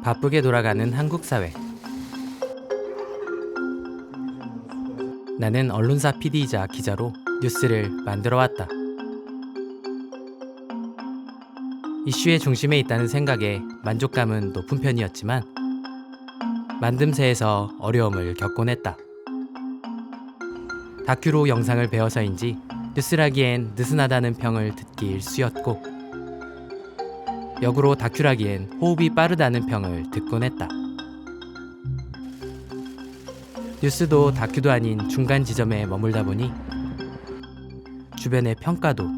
바쁘게 돌아가는 한국 사회. 나는 언론사 PD이자 기자로 뉴스를 만들어 왔다. 이슈의 중심에 있다는 생각에 만족감은 높은 편이었지만 만듦새에서 어려움을 겪곤 했다. 다큐로 영상을 배워서인지 뉴스라기엔 느슨하다는 평을 듣기 일쑤였고 역으로 다큐라기엔 호흡이 빠르다는 평을 듣곤 했다. 뉴스도 다큐도 아닌 중간 지점에 머물다 보니 주변의 평가도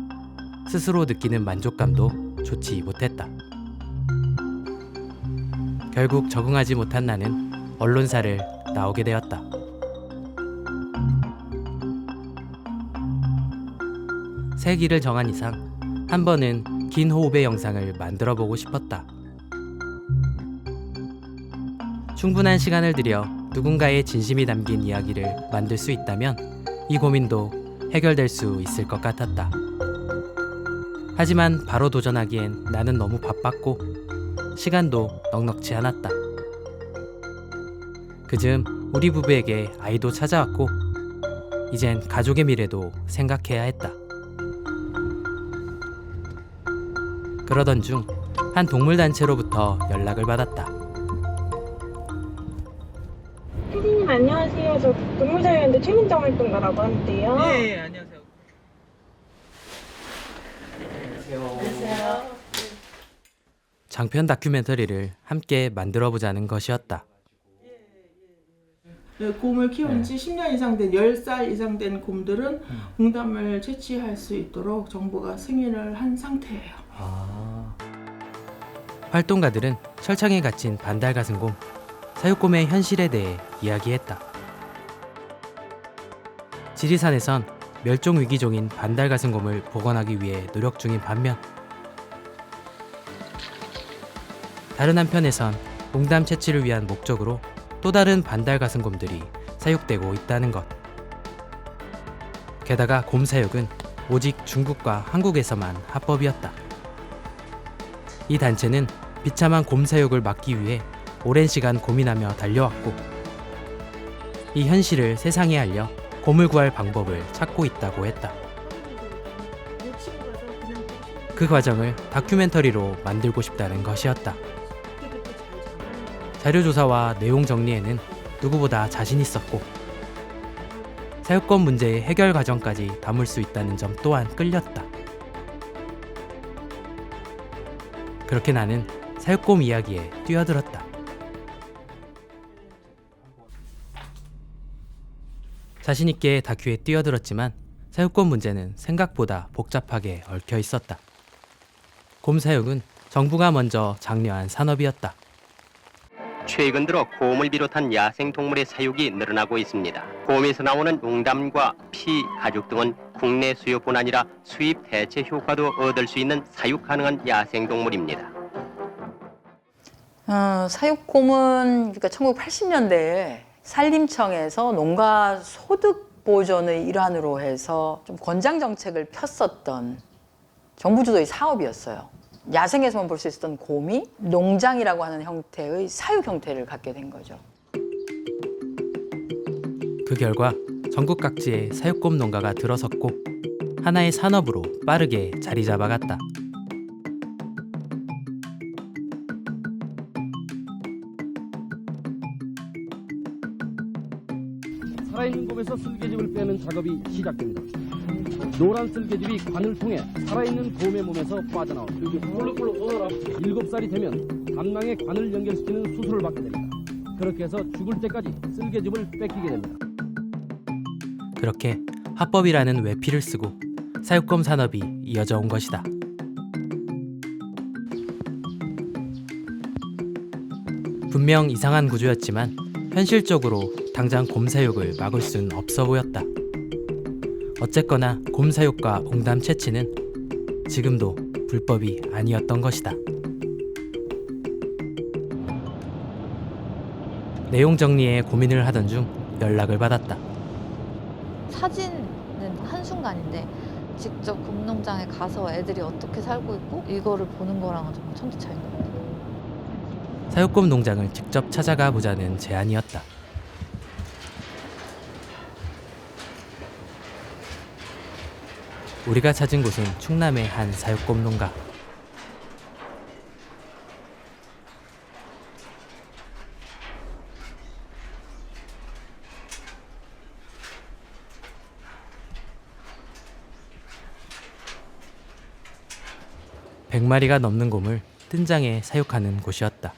스스로 느끼는 만족감도 좋지 못했다. 결국 적응하지 못한 나는 언론사를 나오게 되었다. 새 길을 정한 이상 한 번은 긴 호흡의 영상을 만들어 보고 싶었다. 충분한 시간을 들여 누군가의 진심이 담긴 이야기를 만들 수 있다면 이 고민도 해결될 수 있을 것 같았다. 하지만 바로 도전하기엔 나는 너무 바빴고 시간도 넉넉지 않았다. 그즈음 우리 부부에게 아이도 찾아왔고 이젠 가족의 미래도 생각해야 했다. 그러던 중 한 동물단체로부터 연락을 받았다. 피디님 안녕하세요. 저 동물자유연대 최민정 활동가라고 하는데요. 예, 안녕하세요. 안녕하세요. 장편 다큐멘터리를 함께 만들어보자는 것이었다. 곰을 키운 지 10년 이상 된 10살 이상 된 곰들은 웅담을 채취할 수 있도록 정부가 승인을 한 상태예요. 활동가들은 철창에 갇힌 반달가슴곰, 사육곰의 현실에 대해 이야기했다. 지리산에선 멸종위기종인 반달가슴곰을 복원하기 위해 노력 중인 반면 다른 한편에선 웅담 채취를 위한 목적으로 또 다른 반달가슴곰들이 사육되고 있다는 것. 게다가 곰 사육은 오직 중국과 한국에서만 합법이었다. 이 단체는 비참한 곰 사육을 막기 위해 오랜 시간 고민하며 달려왔고 이 현실을 세상에 알려 곰을 구할 방법을 찾고 있다고 했다. 그 과정을 다큐멘터리로 만들고 싶다는 것이었다. 자료조사와 내용 정리에는 누구보다 자신 있었고 사육권 문제의 해결 과정까지 담을 수 있다는 점 또한 끌렸다. 그렇게 나는 사육곰 이야기에 뛰어들었다. 자신 있게 다큐에 뛰어들었지만 사육권 문제는 생각보다 복잡하게 얽혀 있었다. 곰 사육은 정부가 먼저 장려한 산업이었다. 최근 들어 곰을 비롯한 야생 동물의 사육이 늘어나고 있습니다. 곰에서 나오는 웅담과 피, 가죽 등은 국내 수요뿐 아니라 수입 대체 효과도 얻을 수 있는 사육 가능한 야생 동물입니다. 사육곰은 그러니까 1980년대에 산림청에서 농가 소득 보전의 일환으로 해서 좀 권장 정책을 폈었던 정부 주도의 사업이었어요. 야생에서만 볼 수 있었던 곰이 농장이라고 하는 형태의 사육 형태를 갖게 된 거죠. 그 결과 전국 각지에 사육곰 농가가 들어섰고 하나의 산업으로 빠르게 자리 잡아갔다. 살아있는 곰에서 쓸개즙을 빼는 작업이 시작됩니다. 노란 쓸개즙이 관을 통해 살아있는 곰의 몸에서 빠져나와 7살이 되면 담낭에 관을 연결시키는 수술을 받게 됩니다. 그렇게 해서 죽을 때까지 쓸개즙을 뺏기게 됩니다. 그렇게 합법이라는 외피를 쓰고 사육곰 산업이 이어져 온 것이다. 분명 이상한 구조였지만 현실적으로 당장 곰 사육을 막을 순 없어 보였다. 어쨌거나 곰 사육과 웅담 채취는 지금도 불법이 아니었던 것이다. 내용 정리에 고민을 하던 중 연락을 받았다. 사진은 한순간인데 직접 곰농장에 가서 애들이 어떻게 살고 있고 이거를 보는 거랑은 정말 천지 차이인 것 같아요. 사육곰 농장을 직접 찾아가 보자는 제안이었다. 우리가 찾은 곳은 충남의 한 사육곰 농가. 백 마리가 넘는 곰을 뜬장에 사육하는 곳이었다.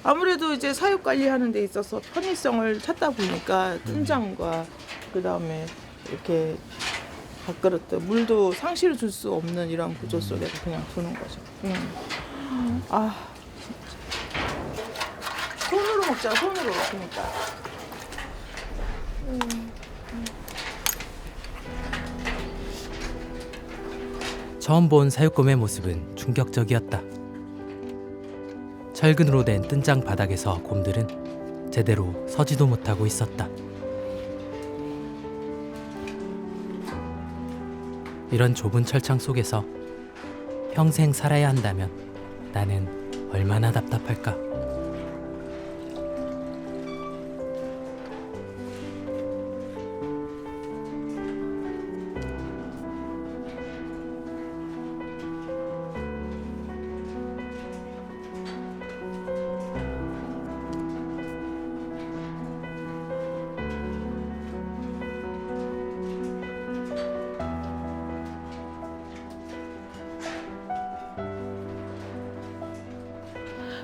아무래도 이제 사육 관리하는 데 있어서 편의성을 찾다 보니까 뜬장과 그다음에 이렇게 밥그릇도 물도 상시로 줄 수 없는 이런 구조 속에서 그냥 두는 거죠. 아 진짜. 손으로 먹자 손으로 그러니까. 처음 본 사육곰의 모습은 충격적이었다. 철근으로 된 뜬장 바닥에서 곰들은 제대로 서지도 못하고 있었다. 이런 좁은 철창 속에서 평생 살아야 한다면 나는 얼마나 답답할까?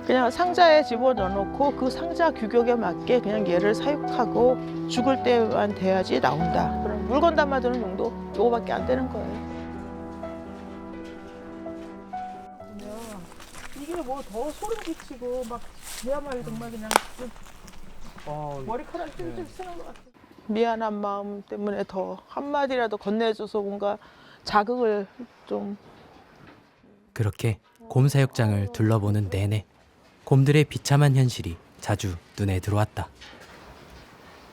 그냥 상자에 집어넣어놓고 그 상자 규격에 맞게 그냥 얘를 사육하고 죽을 때만 돼야지 나온다. 그럼 물건 담아두는 용도 요거밖에 안 되는 거예요. 이게 뭐 더 소름 끼치고 막 그야말로 정말 그냥 머리카락 찔찔 쓰는 것 같아. 미안한 마음 때문에 더 한마디라도 건네줘서 뭔가 자극을 좀. 그렇게 곰 사육장을 둘러보는 내내 곰들의 비참한 현실이 자주 눈에 들어왔다.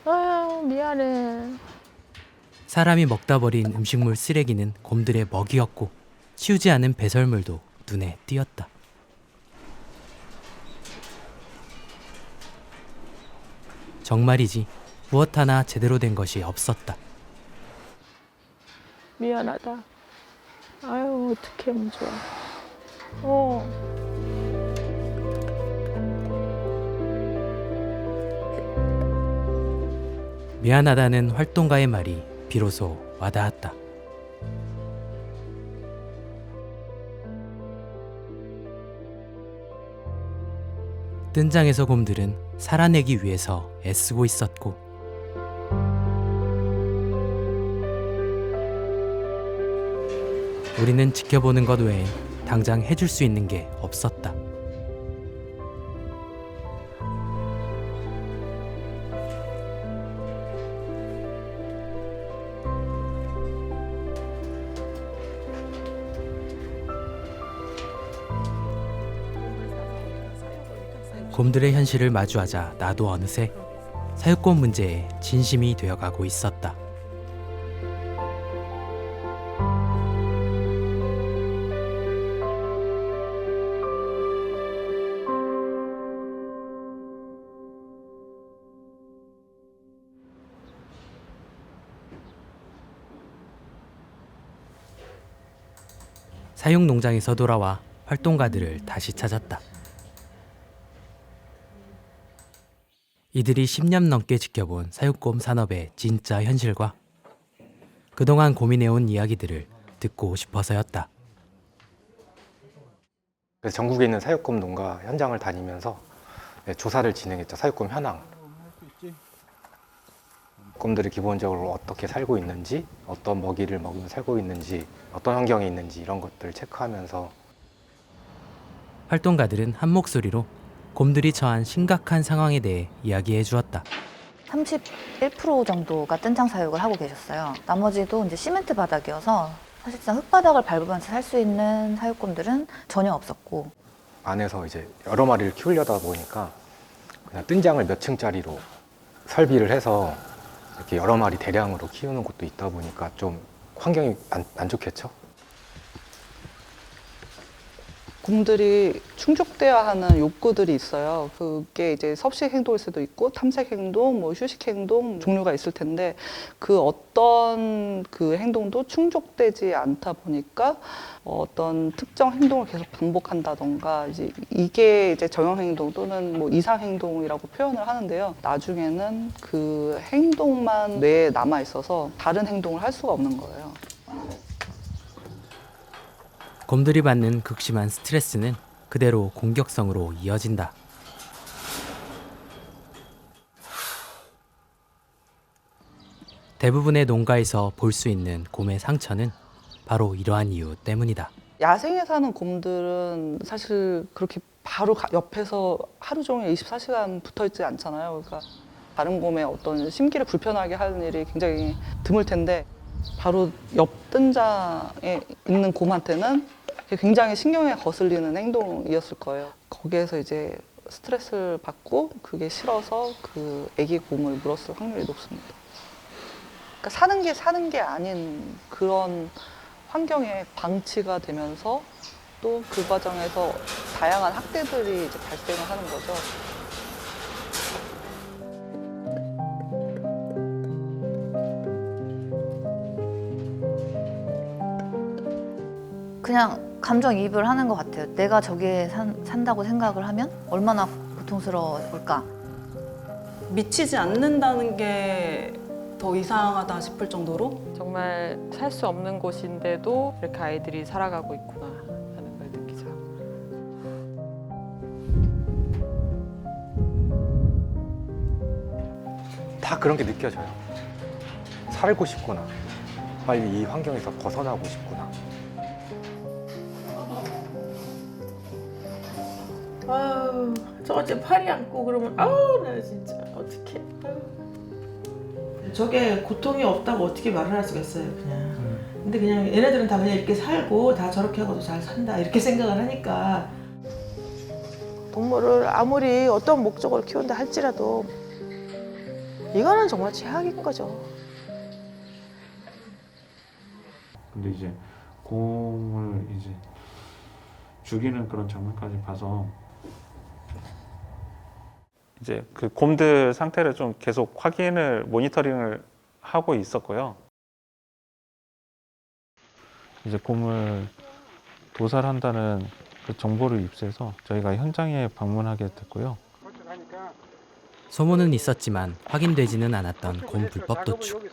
아유 미안해. 사람이 먹다 버린 음식물 쓰레기는 곰들의 먹이였고 치우지 않은 배설물도 눈에 띄었다. 정말이지 무엇 하나 제대로 된 것이 없었다. 미안하다. 아유 어떻게 하면 좋아. 미안하다는 활동가의 말이 비로소 와닿았다. 뜬장에서 곰들은 살아내기 위해서 애쓰고 있었고 우리는 지켜보는 것 외에 당장 해줄 수 있는 게 없었다. 곰들의 현실을 마주하자 나도 어느새 사육곰 문제에 진심이 되어가고 있었다. 사육 농장에서 돌아와 활동가들을 다시 찾았다. 이들이 10년 넘게 지켜본 사육곰 산업의 진짜 현실과 그동안 고민해온 이야기들을 듣고 싶어서였다. 그래서 전국에 있는 사육곰 농가 현장을 다니면서 조사를 진행했죠. 사육곰 현황. 곰들이 기본적으로 어떻게 살고 있는지, 어떤 먹이를 먹으며 살고 있는지, 어떤 환경에 있는지 이런 것들을 체크하면서 활동가들은 한 목소리로 곰들이 처한 심각한 상황에 대해 이야기해 주었다. 31% 정도가 뜬장 사육을 하고 계셨어요. 나머지도 이제 시멘트 바닥이어서 사실상 흙바닥을 밟으면서 살 수 있는 사육곰들은 전혀 없었고 안에서 이제 여러 마리를 키우려다 보니까 그냥 뜬장을 몇 층짜리로 설비를 해서 이렇게 여러 마리 대량으로 키우는 곳도 있다 보니까 좀 환경이 안 좋겠죠? 곰들이 충족돼야 하는 욕구들이 있어요. 그게 이제 섭식 행동일 수도 있고 탐색 행동, 뭐 휴식 행동 종류가 있을 텐데 그 어떤 그 행동도 충족되지 않다 보니까 어떤 특정 행동을 계속 반복한다던가 이게 이제 정형 행동 또는 뭐 이상 행동이라고 표현을 하는데요. 나중에는 그 행동만 뇌에 남아 있어서 다른 행동을 할 수가 없는 거예요. 곰들이 받는 극심한 스트레스는 그대로 공격성으로 이어진다. 대부분의 농가에서 볼 수 있는 곰의 상처는 바로 이러한 이유 때문이다. 야생에 사는 곰들은 사실 그렇게 바로 옆에서 하루 종일 24시간 붙어 있지 않잖아요. 그러니까 다른 곰의 어떤 심기를 불편하게 하는 일이 굉장히 드물 텐데 바로 옆 뜬장에 있는 곰한테는 굉장히 신경에 거슬리는 행동이었을 거예요. 거기에서 이제 스트레스를 받고 그게 싫어서 그 아기 곰을 물었을 확률이 높습니다. 그러니까 사는 게 아닌 그런 환경에 방치가 되면서 또 그 과정에서 다양한 학대들이 이제 발생을 하는 거죠. 그냥 감정이입을 하는 것 같아요. 내가 저기에 산다고 생각을 하면 얼마나 고통스러울까. 미치지 않는다는 게 더 이상하다 싶을 정도로 정말 살 수 없는 곳인데도 이렇게 아이들이 살아가고 있구나 하는 걸 느끼죠. 다 그런 게 느껴져요. 살고 싶구나. 빨리 이 환경에서 벗어나고 싶구나. 아유, 저거 팔이 안고 그러면 아우 나 진짜 어떡해. 저게 고통이 없다고 어떻게 말을 할 수가 있어요, 그냥. 근데 그냥 얘네들은 다 그냥 이렇게 살고 다 저렇게 하고도 잘 산다 이렇게 생각을 하니까. 동물을 아무리 어떤 목적으로 키운다 할지라도 이거는 정말 최악인 거죠. 근데 이제 곰을 이제 죽이는 그런 장면까지 봐서 이제 그 곰들 상태를 좀 계속 모니터링을 하고 있었고요. 이제 곰을 도살한다는 그 정보를 입수해서 저희가 현장에 방문하게 됐고요. 소문은 있었지만 확인되지는 않았던 곰 불법 도축.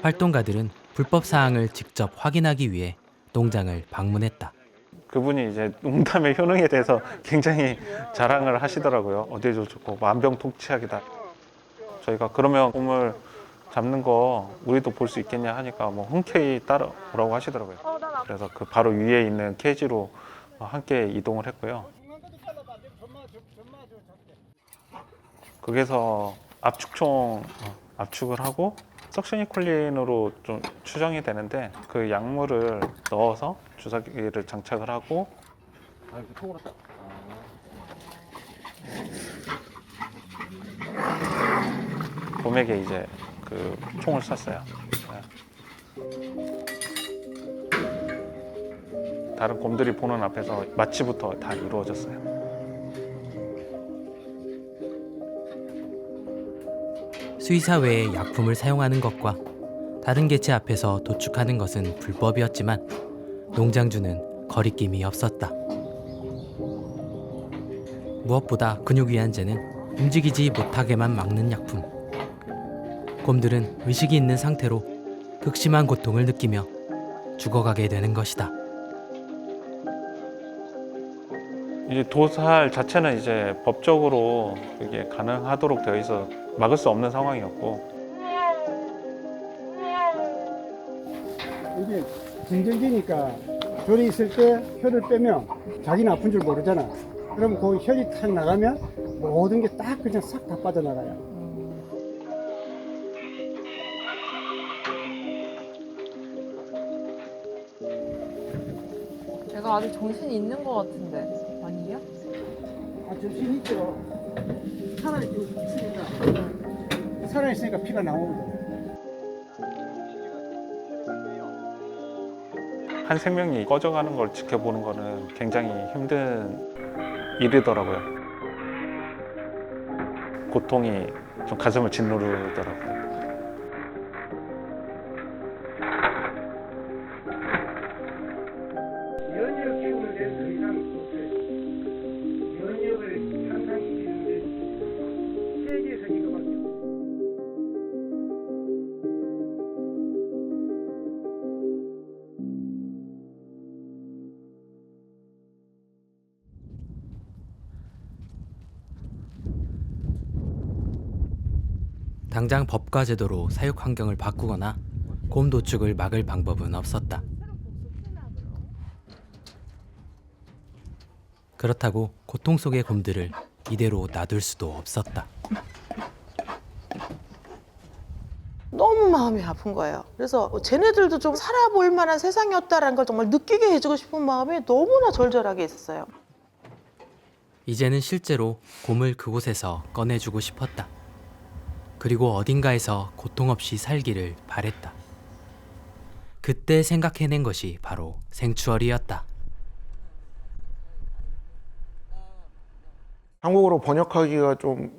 활동가들은 불법 사항을 직접 확인하기 위해 농장을 방문했다. 그분이 이제 농담의 효능에 대해서 굉장히 자랑을 하시더라고요. 어디에도 좋고 만병통치약이다. 저희가 그러면 곰을 잡는 거 우리도 볼 수 있겠냐 하니까 뭐 흔쾌히 따라오라고 하시더라고요. 그래서 그 바로 위에 있는 케이지로 함께 이동을 했고요. 거기서 압축총 압축을 하고 석션이콜린으로 좀 추정이 되는데 그 약물을 넣어서 주사기를 장착을 하고 곰에게 이제 그 총을 쐈어요. 다른 곰들이 보는 앞에서 마취부터 다 이루어졌어요. 수의사 외에 약품을 사용하는 것과 다른 개체 앞에서 도축하는 것은 불법이었지만 농장주는 거리낌이 없었다. 무엇보다 근육위안제는 움직이지 못하게만 막는 약품. 곰들은 의식이 있는 상태로 극심한 고통을 느끼며 죽어가게 되는 것이다. 이제 도살 자체는 이제 법적으로 이게 가능하도록 되어 있어 막을 수 없는 상황이었고 이게 진정기니까 혈이 있을 때 혈을 빼면 자기는 아픈 줄 모르잖아. 그럼 그 혈이 탁 나가면 모든 게 딱 그냥 싹 다 빠져나가요. 제가 아직 정신이 있는 것 같은데 아니에요? 아, 정신 있죠. 살아있으니까 피가 나오는 거예요. 한 생명이 꺼져가는 걸 지켜보는 거는 굉장히 힘든 일이더라고요. 고통이 좀 가슴을 짓누르더라고요. 면역 기운을 내서 더 이상 없어요. 면역을 향상시키는데 세계에서 이거밖에 없어요. 당장 법과 제도로 사육 환경을 바꾸거나 곰 도축을 막을 방법은 없었다. 그렇다고 고통 속의 곰들을 이대로 놔둘 수도 없었다. 너무 마음이 아픈 거예요. 그래서 쟤네들도 좀 살아볼 만한 세상이었다라는 걸 정말 느끼게 해주고 싶은 마음이 너무나 절절하게 있었어요. 이제는 실제로 곰을 그곳에서 꺼내주고 싶었다. 그리고 어딘가에서 고통 없이 살기를 바랬다. 그때 생각해낸 것이 바로 생추얼이었다. 한국어로 번역하기가 좀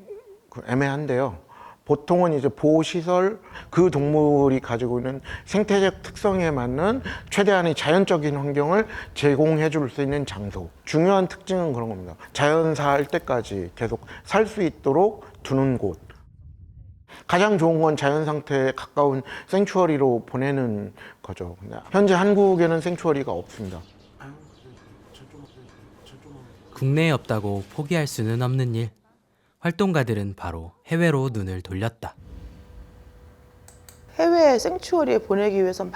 애매한데요. 보통은 이제 보호시설, 그 동물이 가지고 있는 생태적 특성에 맞는 최대한의 자연적인 환경을 제공해 줄 수 있는 장소. 중요한 특징은 그런 겁니다. 자연사할 때까지 계속 살 수 있도록 두는 곳. 가장 좋은 건 자연 상태에 가까운 생추어리로 보내는 거죠. 현재 한국에는 생추어리가 없습니다. 국내에 없다고 포기할 수는 없는 일. 활동가들은 바로 해외로 눈을 돌렸다. 해외 생추어리에 보내기 위해서 막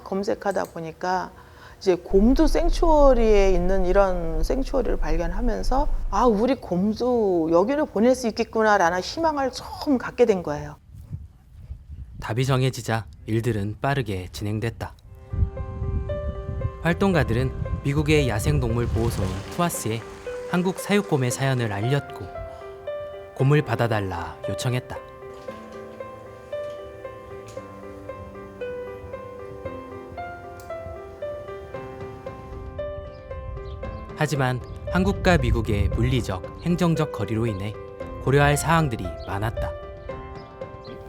검색하다 보니까 이제 곰도 생추어리에 있는 이런 생추어리를 발견하면서 아, 우리 곰도 여기로 보낼 수 있겠구나라는 희망을 처음 갖게 된 거예요. 답이 정해지자 일들은 빠르게 진행됐다. 활동가들은 미국의 야생동물 보호소인 투아스에 한국 사육곰의 사연을 알렸고 곰을 받아달라 요청했다. 하지만 한국과 미국의 물리적, 행정적 거리로 인해 고려할 사항들이 많았다.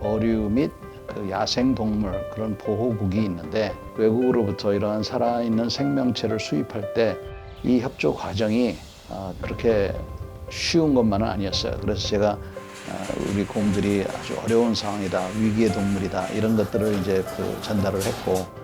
어류 및 그 야생동물 그런 보호국이 있는데 외국으로부터 이러한 살아있는 생명체를 수입할 때 이 협조 과정이 그렇게 쉬운 것만은 아니었어요. 그래서 제가 우리 곰들이 아주 어려운 상황이다, 위기의 동물이다 이런 것들을 이제 전달을 했고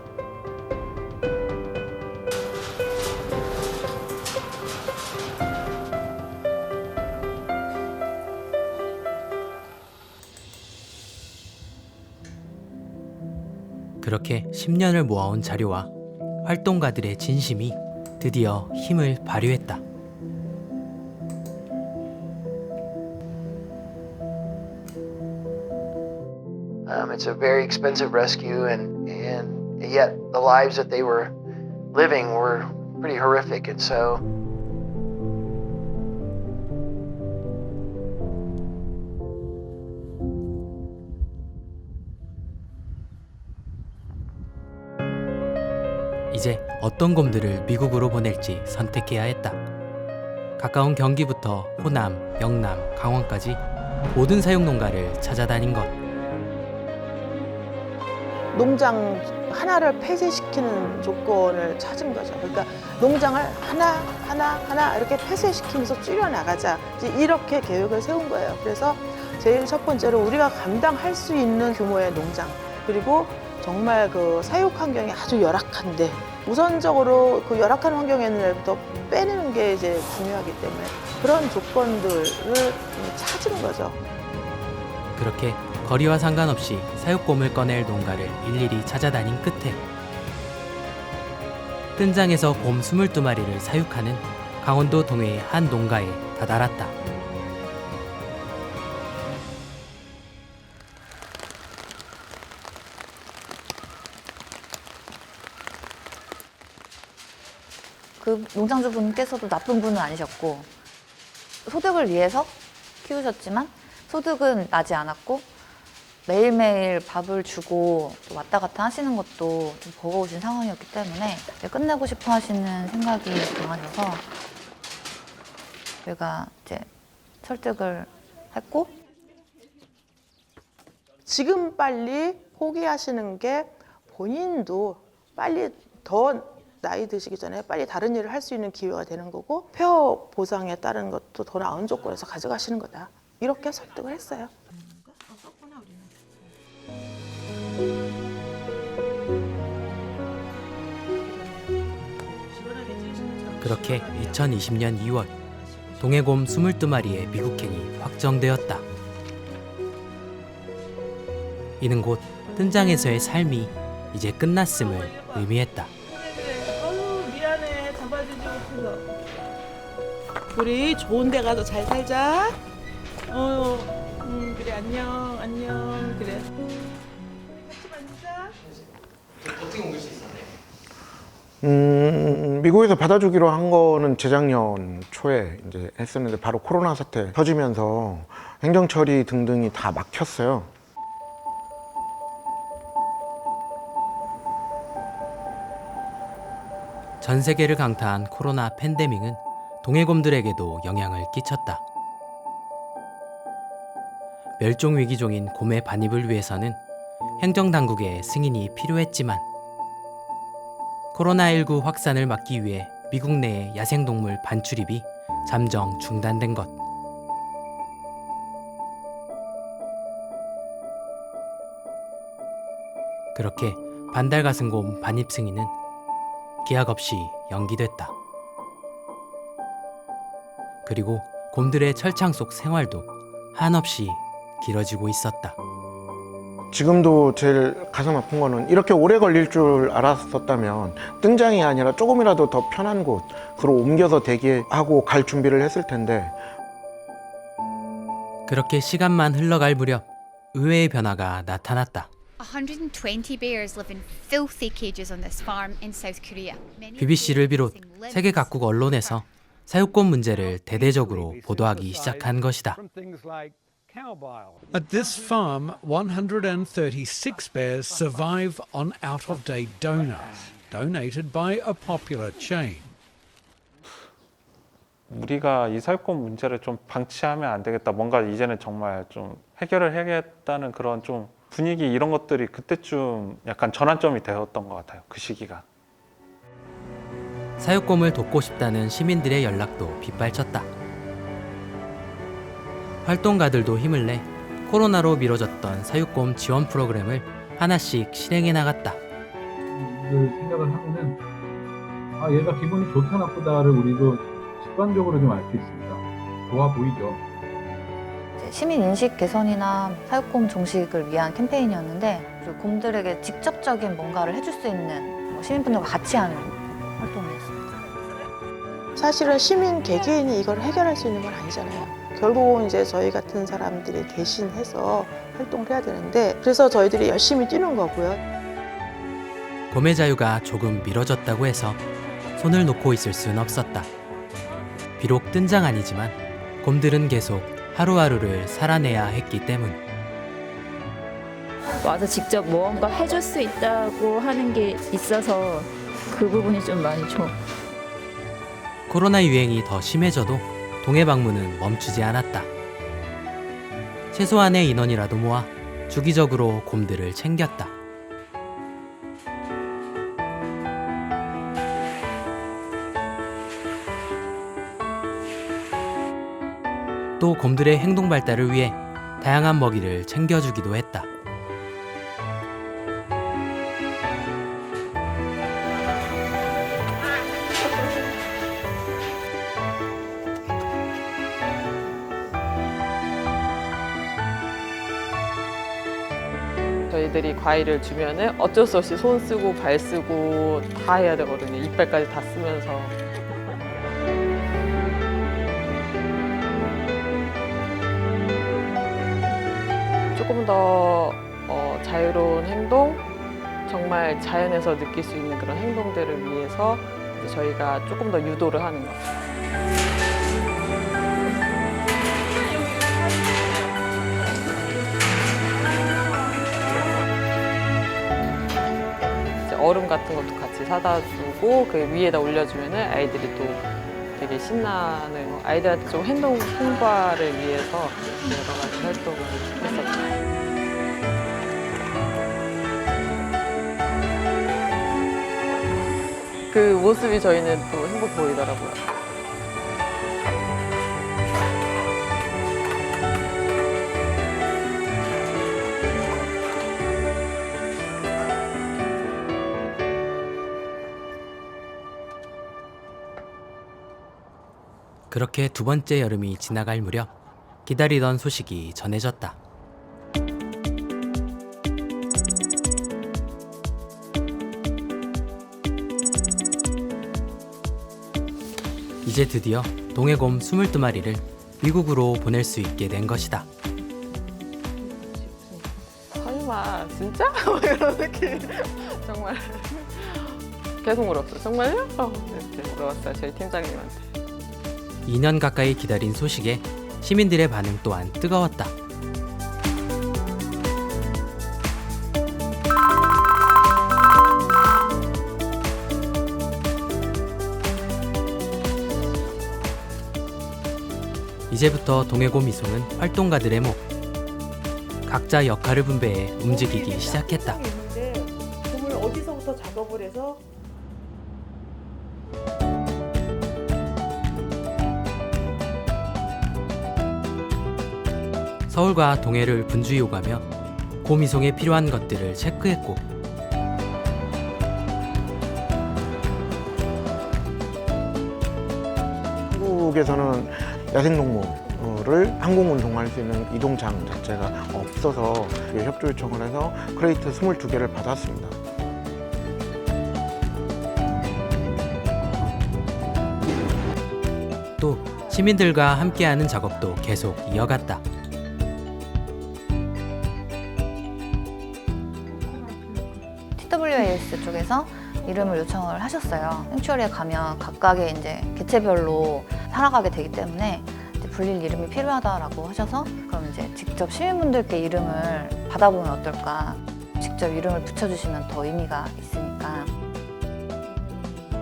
그렇게 10년을 모아온 자료와 활동가들의 진심이 드디어 힘을 발휘했다. It's a very expensive rescue, and yet the lives that they were living were pretty horrific, and so. 이제 어떤 곰들을 미국으로 보낼지 선택해야 했다. 가까운 경기부터 호남, 영남, 강원까지 모든 사육농가를 찾아다닌 것. 농장 하나를 폐쇄시키는 조건을 찾은 거죠. 그러니까 농장을 하나 이렇게 폐쇄시키면서 줄여나가자. 이제 이렇게 계획을 세운 거예요. 그래서 제일 첫 번째로 우리가 감당할 수 있는 규모의 농장, 그리고 정말 그 사육 환경이 아주 열악한데 우선적으로 그 열악한 환경에서부터 빼내는 게 이제 중요하기 때문에 그런 조건들을 찾은 거죠. 그렇게 거리와 상관없이 사육곰을 꺼낼 농가를 일일이 찾아다닌 끝에 뜬장에서 곰 22마리를 사육하는 강원도 동해의 한 농가에 다다랐다. 그 농장주분께서도 나쁜 분은 아니셨고 소득을 위해서 키우셨지만 소득은 나지 않았고 매일매일 밥을 주고 또 왔다 갔다 하시는 것도 좀 버거우신 상황이었기 때문에 끝내고 싶어 하시는 생각이 강하셔서 저희가 이제 설득을 했고, 지금 빨리 포기하시는 게 본인도 빨리 더 나이 드시기 전에 빨리 다른 일을 할 수 있는 기회가 되는 거고, 폐업 보상에 따른 것도 더 나은 조건에서 가져가시는 거다. 이렇게 설득을 했어요. 그렇게 2020년 2월 동해곰 22마리의 미국행이 확정되었다. 이는 곧 뜬장에서의 삶이 이제 끝났음을 의미했다. 아유, 미안해. 잡아주지 못해서. 우리 좋은 데 가서 잘 살자. 그래, 안녕, 안녕, 그래. 어떻게 옮길 수 있었나요? 미국에서 받아주기로 한 거는 재작년 초에 이제 했었는데 바로 코로나 사태 터지면서 행정처리 등등이 다 막혔어요. 전 세계를 강타한 코로나 팬데믹은 동해곰들에게도 영향을 끼쳤다. 멸종 위기종인 곰의 반입을 위해서는 행정당국의 승인이 필요했지만 코로나19 확산을 막기 위해 미국 내의 야생동물 반출입이 잠정 중단된 것. 그렇게 반달가슴곰 반입 승인은 기약 없이 연기됐다. 그리고 곰들의 철창 속 생활도 한없이 길어지고 있었다. 지금도 제일 가슴 아픈 거는 이렇게 오래 걸릴 줄 알았었다면 뜬장이 아니라 조금이라도 더 편한 곳으로 옮겨서 대기하고 갈 준비를 했을 텐데. 그렇게 시간만 흘러갈 무렵 의외의 변화가 나타났다. 120 bears live in filthy cages on this farm in South Korea. BBC를 비롯 세계 각국 언론에서 사육곰 문제를 대대적으로 보도하기 시작한 것이다. At this farm, 136 bears survive on out-of-date donors, donated by a popular chain. 우리가 이 사육곰 문제를 좀 방치하면 안 되겠다. 뭔가 이제는 정말 좀 해결을 해야겠다는 그런 좀 분위기 이런 것들이 그때쯤 약간 전환점이 되었던 것 같아요. 그 시기가. 사육곰을 돕고 싶다는 시민들의 연락도 빗발쳤다. 활동가들도 힘을 내 코로나로 미뤄졌던 사육곰 지원 프로그램을 하나씩 실행해 나갔다. 생각을 하면은 얘가 기분이 좋다 나쁘다를 우리도 직관적으로 좀 알 수 있습니다. 좋아 보이죠. 시민 인식 개선이나 사육곰 종식을 위한 캠페인이었는데, 그리고 곰들에게 직접적인 뭔가를 해줄 수 있는 시민분들과 같이 하는 활동이었습니다. 사실은 시민 개개인이 이걸 해결할 수 있는 건 아니잖아요. 결국은 이제 저희 같은 사람들이 대신해서 활동을 해야 되는데, 그래서 저희들이 열심히 뛰는 거고요. 곰의 자유가 조금 미뤄졌다고 해서 손을 놓고 있을 순 없었다. 비록 뜬장 아니지만 곰들은 계속 하루하루를 살아내야 했기 때문. 와서 직접 무언가 해줄 수 있다고 하는 게 있어서 그 부분이 좀 많이 좀. 코로나 유행이 더 심해져도 동해 방문은 멈추지 않았다. 최소한의 인원이라도 모아 주기적으로 곰들을 챙겼다. 또 곰들의 행동 발달을 위해 다양한 먹이를 챙겨주기도 했다. 저희들이 과일을 주면은 어쩔 수 없이 손 쓰고 발 쓰고 다 해야 되거든요. 이빨까지 다 쓰면서. 조금 더 자유로운 행동, 정말 자연에서 느낄 수 있는 그런 행동들을 위해서 이제 저희가 조금 더 유도를 하는 것 같아요. 얼음 같은 것도 같이 사다 주고 그 위에다 올려주면은 아이들이 또 되게 신나는 아이들한테 좀 행동 통과를 위해서 여러 가지 활동을 했었죠. 그 모습이 저희는 또 행복 보이더라고요. 그렇게 두 번째 여름이 지나갈 무렵 기다리던 소식이 전해졌다. 이제 드디어 동해곰 22마리를 미국으로 보낼 수 있게 된 것이다. 설마 진짜? 이런 느낌. 정말 계속 물었어요. 정말요? 이렇게 물어봤어요. 저희 팀장님한테. 2년 가까이 기다린 소식에 시민들의 반응 또한 뜨거웠다. 이제부터 동해곰 이송은 활동가들의 몫. 각자 역할을 분배해 움직이기 시작했다. 곰을 어디서부터 작업을 해서 서울과 동해를 분주히 오가며 곰 이송에 필요한 것들을 체크했고 한국에서는 야생동물을 항공 운송할 수 있는 이동장 자체가 없어서 협조 요청을 해서 크레이트 22개를 받았습니다. 또 시민들과 함께하는 작업도 계속 이어갔다. TWAS 쪽에서 이름을 요청을 하셨어요. 생추어리에 가면 각각의 이제 개체별로 살아가게 되기 때문에 이제 불릴 이름이 필요하다라고 하셔서 그럼 이제 직접 시민분들께 이름을 받아보면 어떨까? 직접 이름을 붙여주시면 더 의미가 있으니까.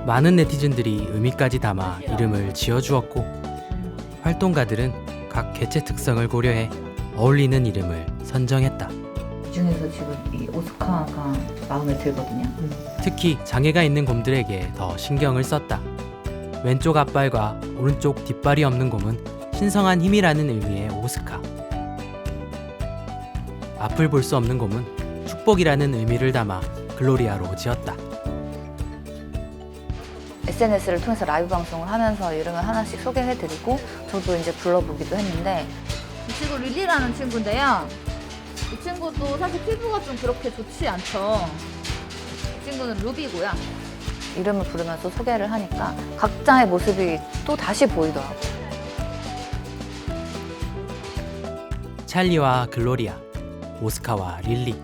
많은 네티즌들이 의미까지 담아 이름을 지어주었고 활동가들은 각 개체 특성을 고려해 어울리는 이름을 선정했다. 이 중에서 지금 이 오스카가 마음에 들거든요. 특히 장애가 있는 곰들에게 더 신경을 썼다. 왼쪽 앞발과 오른쪽 뒷발이 없는 곰은 신성한 힘이라는 의미의 오스카. 앞을 볼 수 없는 곰은 축복이라는 의미를 담아 글로리아로 지었다. SNS를 통해서 라이브 방송을 하면서 이름을 하나씩 소개해드리고 저도 이제 불러보기도 했는데 이 친구 릴리라는 친구인데요. 이 친구도 사실 피부가 좀 그렇게 좋지 않죠. 이 친구는 루비고요. 이름을 부르면서 소개를 하니까 각자의 모습이 또 다시 보이더라고요. 찰리와 글로리아, 오스카와 릴리.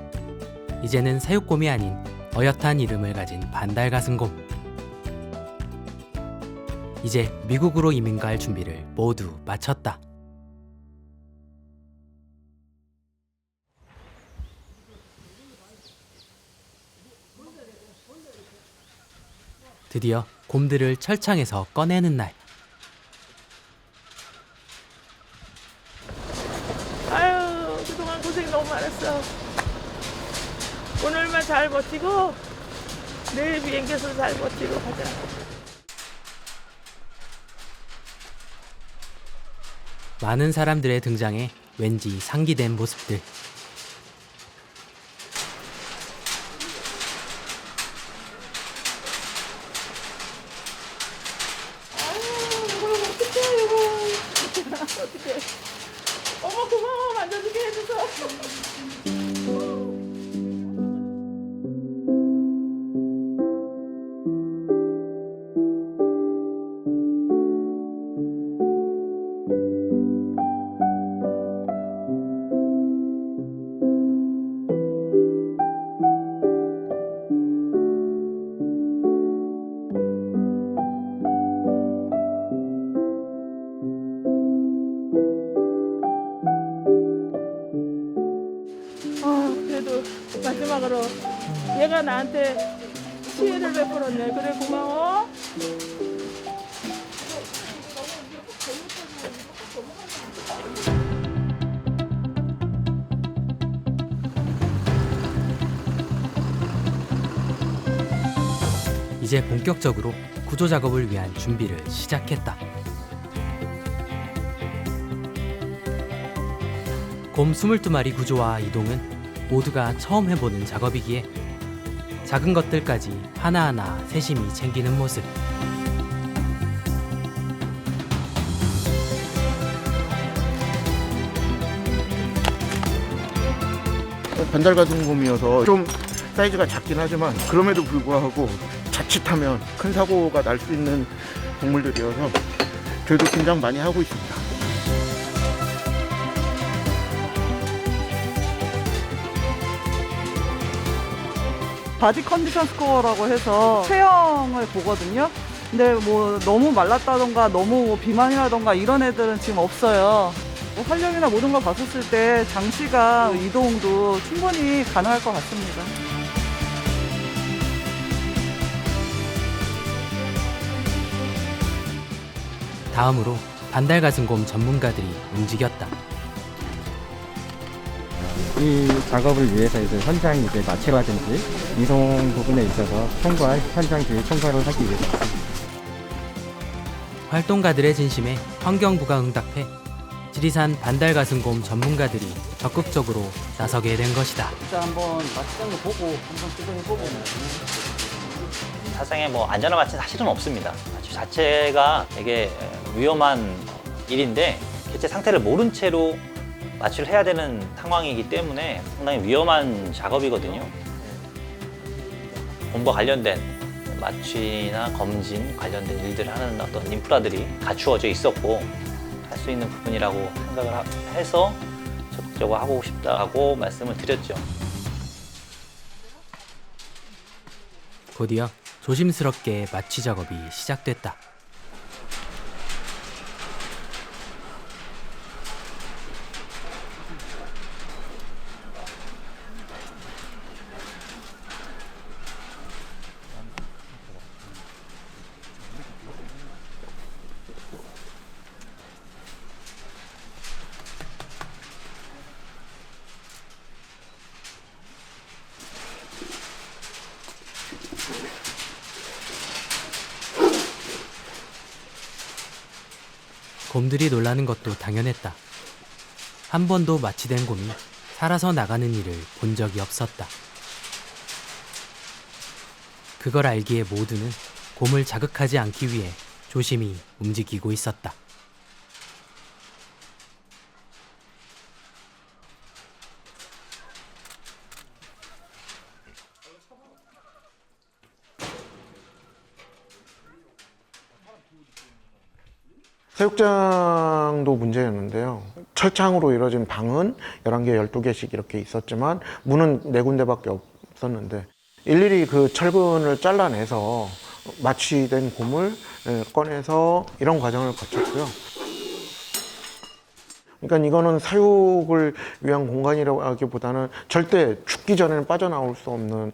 이제는 사육곰이 아닌 어엿한 이름을 가진 반달가슴곰. 이제 미국으로 이민 갈 준비를 모두 마쳤다. 드디어 곰들을 철창에서 꺼내는 날. 아유 그동안 고생 너무 많았어. 오늘만 잘 버티고 내일 비행기에서 잘 버티고 가자. 많은 사람들의 등장에 왠지 상기된 모습들. 어떡해. 어머 고마워 만져주게 해줘서. 그래도 마지막으로 얘가 나한테 피해를 베풀었네. 그래, 고마워. 이제 본격적으로 구조 작업을 위한 준비를 시작했다. 곰 22마리 구조와 이동은 모두가 처음 해보는 작업이기에 작은 것들까지 하나하나 세심히 챙기는 모습. 반달 같은 곰이어서 좀 사이즈가 작긴 하지만 그럼에도 불구하고 자칫하면 큰 사고가 날 수 있는 동물들이어서 저희도 긴장 많이 하고 있습니다. 바디 컨디션 스코어라고 해서 체형을 보거든요. 근데 뭐 너무 말랐다던가 너무 뭐 비만이라던가 이런 애들은 지금 없어요. 뭐 활력이나 모든 걸 봤었을 때 장시간 이동도 충분히 가능할 것 같습니다. 다음으로 반달가슴곰 전문가들이 움직였다. 이 작업을 위해서 이제 현장 이제 마취라든지 이동 부분에 있어서 현장 주의 총괄을 하기 위해서 활동가들의 진심에 환경부가 응답해 지리산 반달가슴곰 전문가들이 적극적으로 나서게 된 것이다. 진짜 한번 마취장 거 보고 한번 뜯어내 보고. 사상에 뭐 안전한 마취는 사실은 없습니다. 마취 자체가 되게 위험한 일인데 개체 상태를 모른 채로 마취를 해야 되는 상황이기 때문에 상당히 위험한 작업이거든요. 곰과 관련된 마취나 검진 관련된 일들을 하는 어떤 인프라들이 갖추어져 있었고 할 수 있는 부분이라고 생각을 해서 적극적으로 하고 싶다고 말씀을 드렸죠. 곧이어 조심스럽게 마취 작업이 시작됐다. 곰들이 놀라는 것도 당연했다. 한 번도 마취된 곰이 살아서 나가는 일을 본 적이 없었다. 그걸 알기에 모두는 곰을 자극하지 않기 위해 조심히 움직이고 있었다. 사육장도 문제였는데요. 철창으로 이루어진 방은 11개, 12개씩 이렇게 있었지만 문은 4군데밖에 없었는데 일일이 그 철근을 잘라내서 마취된 곰을 꺼내서 이런 과정을 거쳤고요. 그러니까 이거는 사육을 위한 공간이라고 하기보다는 절대 죽기 전에는 빠져나올 수 없는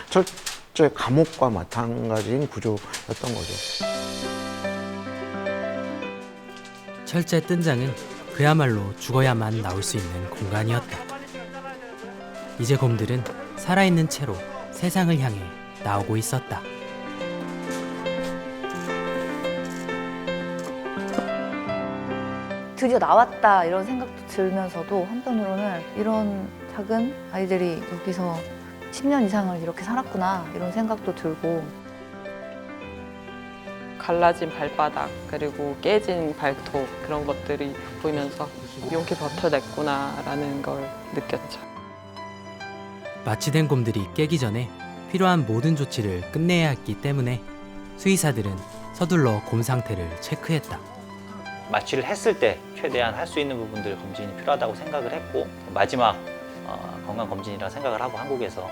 철제 감옥과 마찬가지인 구조였던 거죠. 철제 뜬장은 그야말로 죽어야만 나올 수 있는 공간이었다. 이제 곰들은 살아있는 채로 세상을 향해 나오고 있었다. 드디어 나왔다 이런 생각도 들면서도 한편으로는 이런 작은 아이들이 여기서 10년 이상을 이렇게 살았구나 이런 생각도 들고 갈라진 발바닥 그리고 깨진 발톱 그런 것들이 보이면서 용케 버텨냈구나라는 걸 느꼈죠. 마취된 곰들이 깨기 전에 필요한 모든 조치를 끝내야 했기 때문에 수의사들은 서둘러 곰 상태를 체크했다. 마취를 했을 때 최대한 할 수 있는 부분들 검진이 필요하다고 생각을 했고 마지막 건강검진이라 생각을 하고 한국에서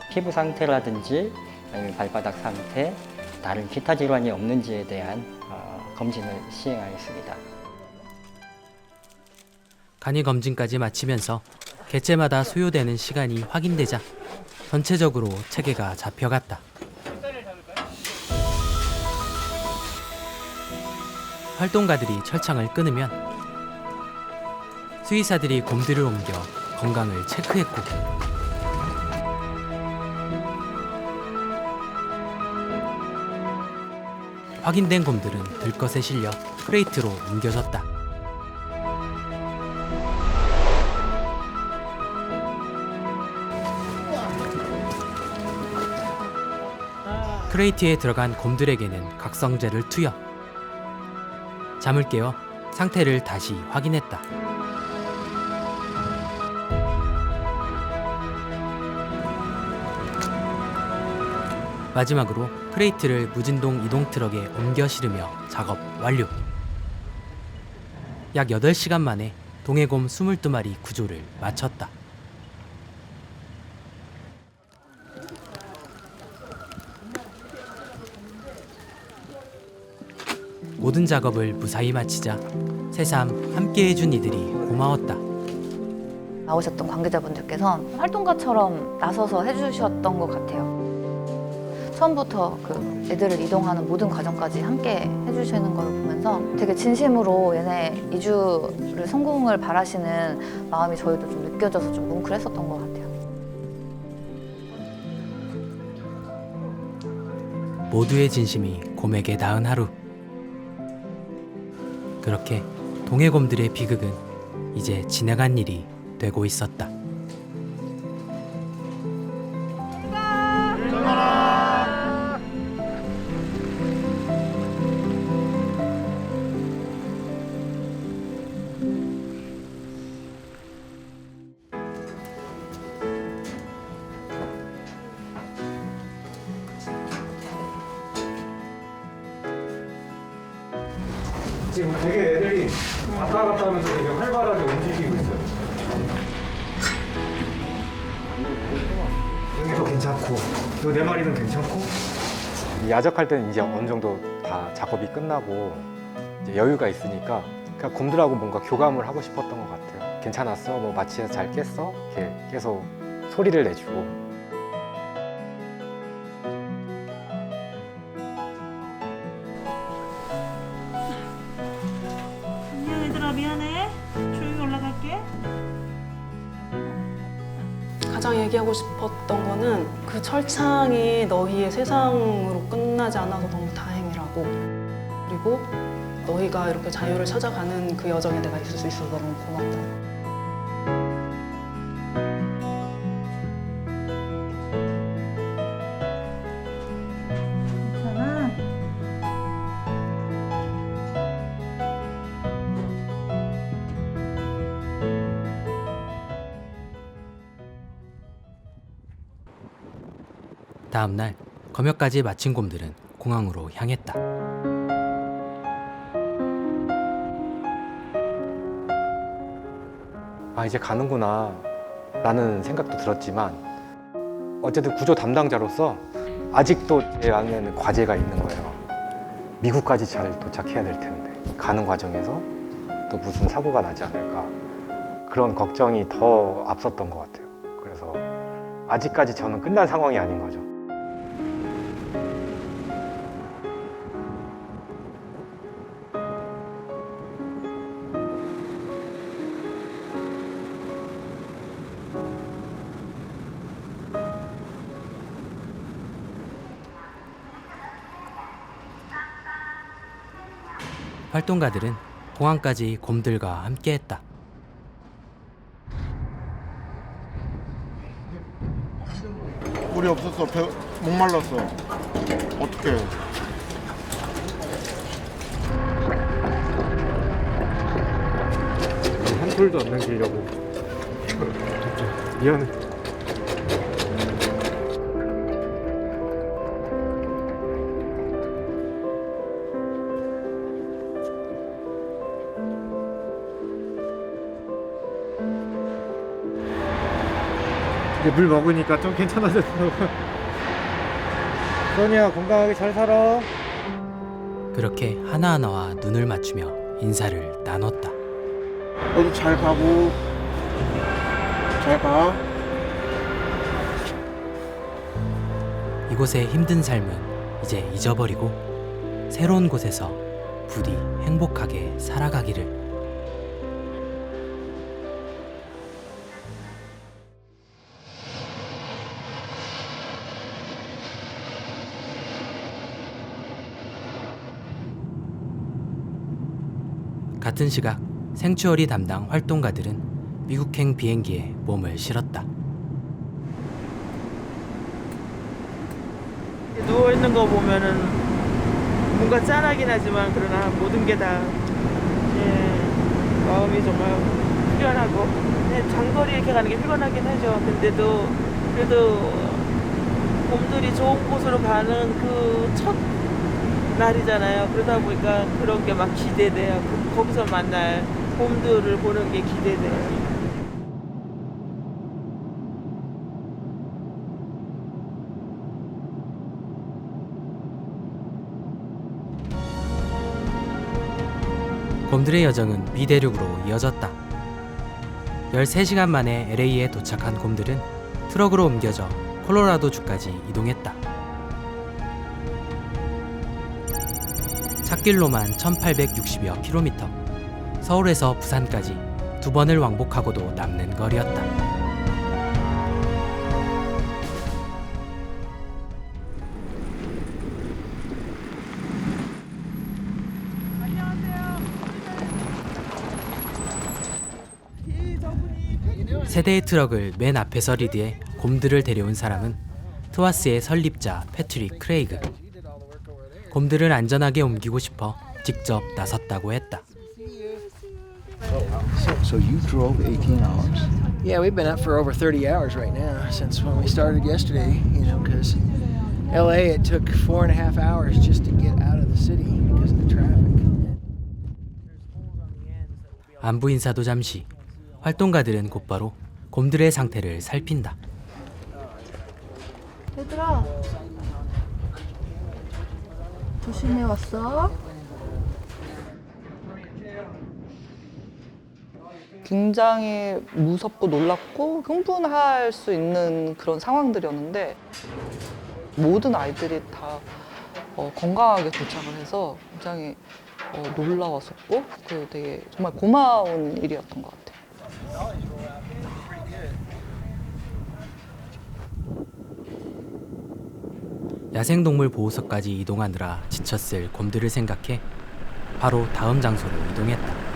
피부 상태라든지 아니면 발바닥 상태, 다른 기타 질환이 없는지에 대한 검진을 시행하였습니다. 간이 검진까지 마치면서 개체마다 소요되는 시간이 확인되자 전체적으로 체계가 잡혀갔다. 활동가들이 철창을 끊으면 수의사들이 곰들을 옮겨 건강을 체크했고, 확인된 곰들은 들것에 실려 크레이트로 옮겨졌다. 크레이트에 들어간 곰들에게는 각성제를 투여. 잠을 깨어 상태를 다시 확인했다. 마지막으로 크레이트를 무진동 이동 트럭에 옮겨 실으며 작업 완료. 약 8시간 만에 동해곰 22마리 구조를 마쳤다. 모든 작업을 무사히 마치자 새삼 함께 해준 이들이 고마웠다. 나오셨던 관계자분들께서 활동가처럼 나서서 해주셨던 것 같아요. 처음부터 그 애들을 이동하는 모든 과정까지 함께 해주시는 걸 보면서 되게 진심으로 얘네 이주를 성공을 바라시는 마음이 저희도 좀 느껴져서 좀 뭉클했었던 것 같아요. 모두의 진심이 곰에게 닿은 하루. 그렇게 동해곰들의 비극은 이제 지나간 일이 되고 있었다. 지금 되게 애들이 왔다 갔다 하면서 되게 활발하게 움직이고 있어요. 여기도 괜찮고, 요 네 마리는 괜찮고. 야적할 때는 이제 어느 정도 다 작업이 끝나고 이제 여유가 있으니까 그냥 곰들하고 뭔가 교감을 하고 싶었던 것 같아요. 괜찮았어? 뭐 마취해서 잘 깼어? 이렇게 계속 소리를 내주고. 안녕 얘들아, 미안해. 조용히 올라갈게. 가장 얘기하고 싶었던 거는 그 철창이 너희의 세상으로 끝나지 않아서 너무 다행이라고, 그리고 너희가 이렇게 자유를 찾아가는 그 여정에 내가 있을 수 있어서 너무 고맙다. 괜찮아. 다음 날 검역까지 마친 곰들은 공항으로 향했다. 아, 이제 가는구나 라는 생각도 들었지만 어쨌든 구조 담당자로서 아직도 제 안에는 과제가 있는 거예요. 미국까지 잘 도착해야 될 텐데 가는 과정에서 또 무슨 사고가 나지 않을까, 그런 걱정이 더 앞섰던 것 같아요. 그래서 아직까지 저는 끝난 상황이 아닌 거죠. 활동가들은 공항까지 곰들과 함께했다. 물이 없었어. 목말랐어. 어떡해. 한 톨도 안 남기려고. 미안해. 이제 물 먹으니까 좀 괜찮아졌어. 소니야, 건강하게 잘 살아. 그렇게 하나하나와 눈을 맞추며 인사를 나눴다. 너도 잘 가고 잘 가. 이곳의 힘든 삶은 이제 잊어버리고 새로운 곳에서 부디 행복하게 살아가기를. 같은 시각 생추어리 담당 활동가들은 미국행 비행기에 몸을 실었다. 누워 있는 거 보면은 뭔가 짠하긴 하지만 그러나 모든 게 다 마음이 정말 후련하고 장거리 이렇게 가는 게 피곤하긴 하죠. 근데도 그래도 곰들이 좋은 곳으로 가는 그 첫 날이잖아요. 그러다 보니까 그런 게 막 기대돼요. 거기서 만날 곰들을 보는 게 기대돼요. 곰들의 여정은 미대륙으로 이어졌다. 13시간 만에 LA에 도착한 곰들은 트럭으로 옮겨져 콜로라도주까지 이동했다. 찻길로만 1860여 킬로미터, 서울에서 부산까지 2번을 왕복하고도 남는 거리였다. 세대의 트럭을 맨 앞에서 리드해 곰들을 데려온 사람은 트와스의 설립자 패트릭 크레이그. 곰들을 안전하게 옮기고 싶어 직접 나섰다고 했다. So you drove 18 hours? Yeah, we've been up for over 30 hours right now since when we started yesterday, you know, because LA it took 4.5 hours just to get out of the city because of the traffic. 안부 인사도 잠시, 활동가들은 곧바로 곰들의 상태를 살핀다. 얘들아, 조심해 왔어? 굉장히 무섭고 놀랍고 흥분할 수 있는 그런 상황들이었는데 모든 아이들이 다 건강하게 도착을 해서 굉장히 놀라웠었고 그 되게 정말 고마운 일이었던 것 같아요. 야생동물 보호소까지 이동하느라 지쳤을 곰들을 생각해 바로 다음 장소로 이동했다.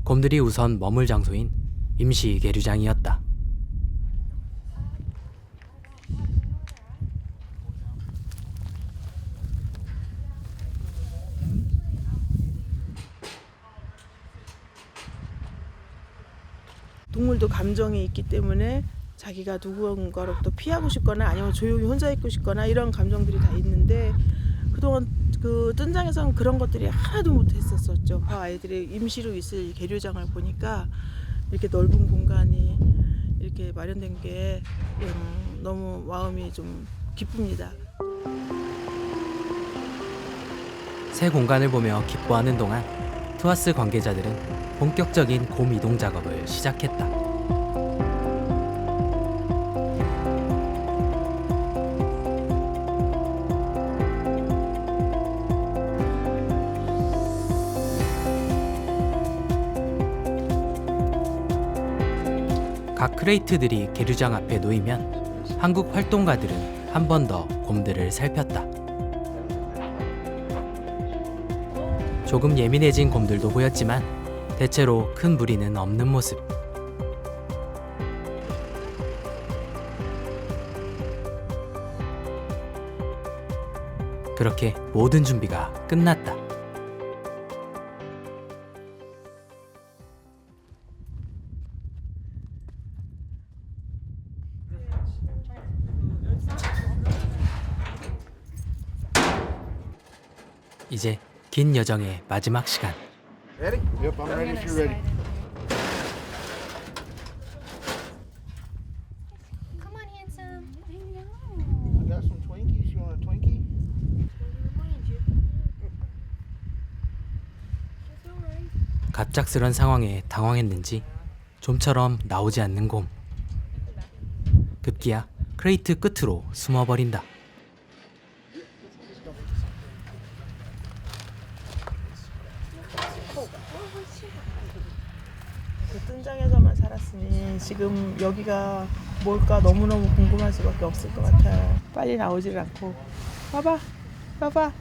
곰들이 우선 머물 장소인 임시 계류장이었다. 동물도 감정이 있기 때문에 자기가 누군가로부터 피하고 싶거나 아니면 조용히 혼자 있고 싶거나 이런 감정들이 다 있는데 그동안 그 뜬장에서는 그런 것들이 하나도 못했었죠. 그 아이들이 임시로 있을 계류장을 보니까 이렇게 넓은 공간이 이렇게 마련된 게 너무 마음이 좀 기쁩니다. 새 공간을 보며 기뻐하는 동안 트와스 관계자들은 본격적인 곰 이동 작업을 시작했다. 각 크레이트들이 계류장 앞에 놓이면 한국 활동가들은 한 번 더 곰들을 살폈다. 조금 예민해진 곰들도 보였지만 대체로 큰 무리는 없는 모습. 그렇게 모든 준비가 끝났다. 이제 긴 여정의 마지막 시간. Ready? Yep, I'm ready if you're ready. Come on, handsome. I know. I got some Twinkies. You want a Twinkie? 갑작스런 상황에 당황했는지 좀처럼 나오지 않는 곰. 급기야 크레이트 끝으로 숨어버린다. 그 뜬장에서만 살았으니 지금 여기가 뭘까 너무너무 궁금할 수밖에 없을 것 같아요. 빨리 나오질 않고. 봐봐, 봐봐.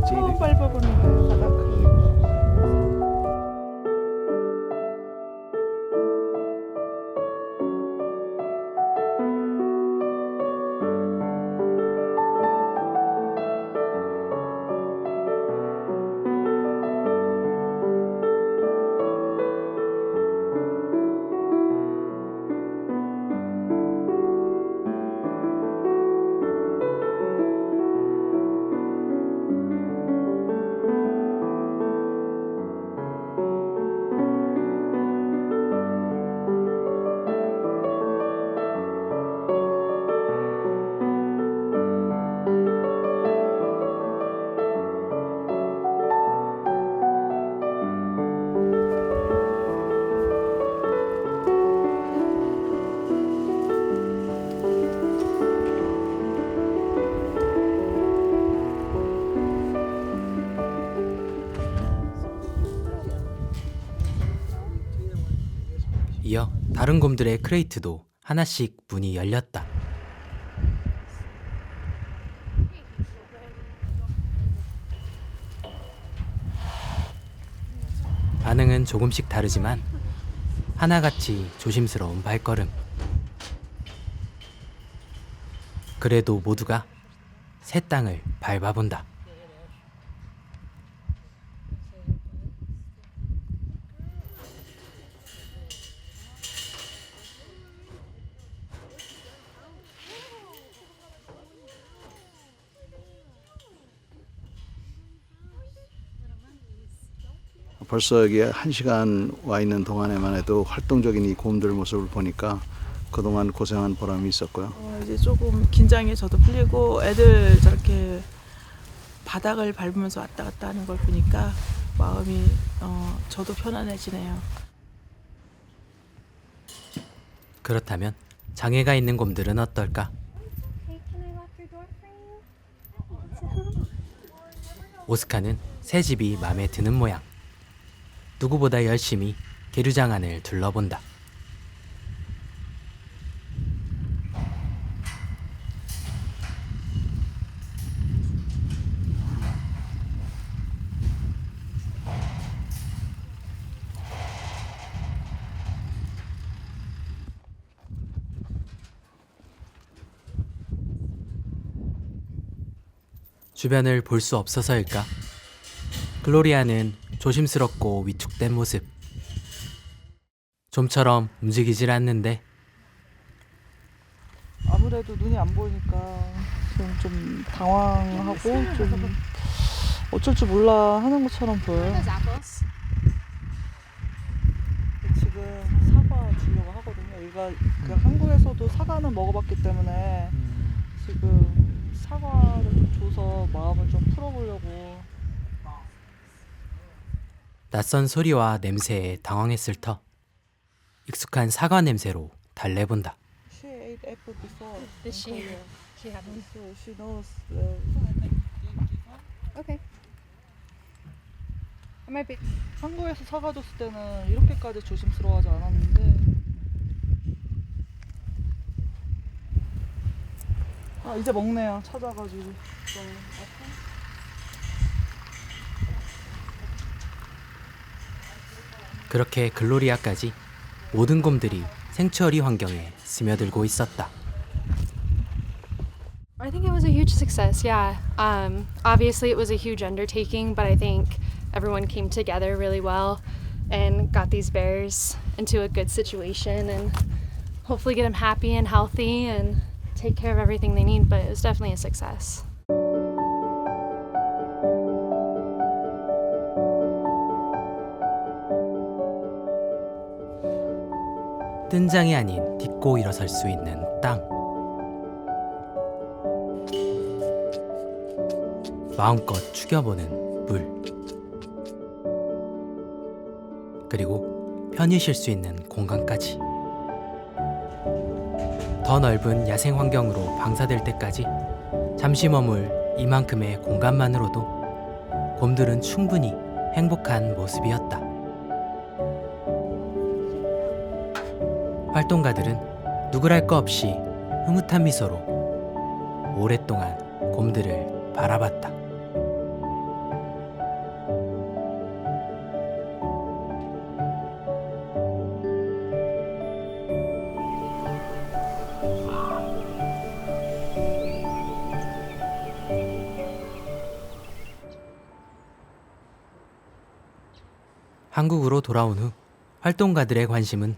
처음 밟아보는 거예요, 바닥을. 이어 다른 곰들의 크레이트도 하나씩 문이 열렸다. 반응은 조금씩 다르지만 하나같이 조심스러운 발걸음. 그래도 모두가 새 땅을 밟아본다. 벌써 여기에 1시간 와 있는 동안에만 해도 활동적인 이 곰들 모습을 보니까 그동안 고생한 보람이 있었고요. 이제 조금 긴장이 저도 풀리고 애들 저렇게 바닥을 밟으면서 왔다 갔다 하는 걸 보니까 마음이 저도 편안해지네요. 그렇다면 장애가 있는 곰들은 어떨까? 오스카는 새 집이 마음에 드는 모양. 누구보다 열심히 계류장 안을 둘러본다. 주변을 볼 수 없어서일까? 글로리아는 조심스럽고 위축된 모습. 좀처럼 움직이질 않는데 아무래도 눈이 안 보이니까 좀 당황하고 좀 어쩔 줄 몰라 하는 것처럼 보여요. 지금 사과 주려고 하거든요. 얘가 그 한국에서도 사과는 먹어봤기 때문에 지금 사과를 좀 줘서 마음을 좀 풀어보려고. 낯선 소리와 냄새에 당황했을 터 익숙한 사과 냄새로 달래본다. She ate apple before. Did she? She hadn't. So she knows. Okay. I might be. 한국에서 사과 줬을 때는 이렇게까지 조심스러워하지 않았는데. 아 이제 먹네요. 찾아가지고. 그렇게 글로리아까지 모든 곰들이 생츄어리 환경에 스며들고 있었다. I think it was a huge success. Yeah. Obviously, it was a huge undertaking, but I think everyone came together really well and got these bears into a good situation and hopefully get them happy and healthy and take care of everything they need. But it was definitely a success. 뜬장이 아닌 딛고 일어설 수 있는 땅. 마음껏 추겨보는 물. 그리고 편히 쉴 수 있는 공간까지. 더 넓은 야생 환경으로 방사될 때까지 잠시 머물 이만큼의 공간만으로도 곰들은 충분히 행복한 모습이었다. 활동가들은 누구랄 거 없이 흐뭇한 미소로 오랫동안 곰들을 바라봤다. 한국으로 돌아온 후 활동가들의 관심은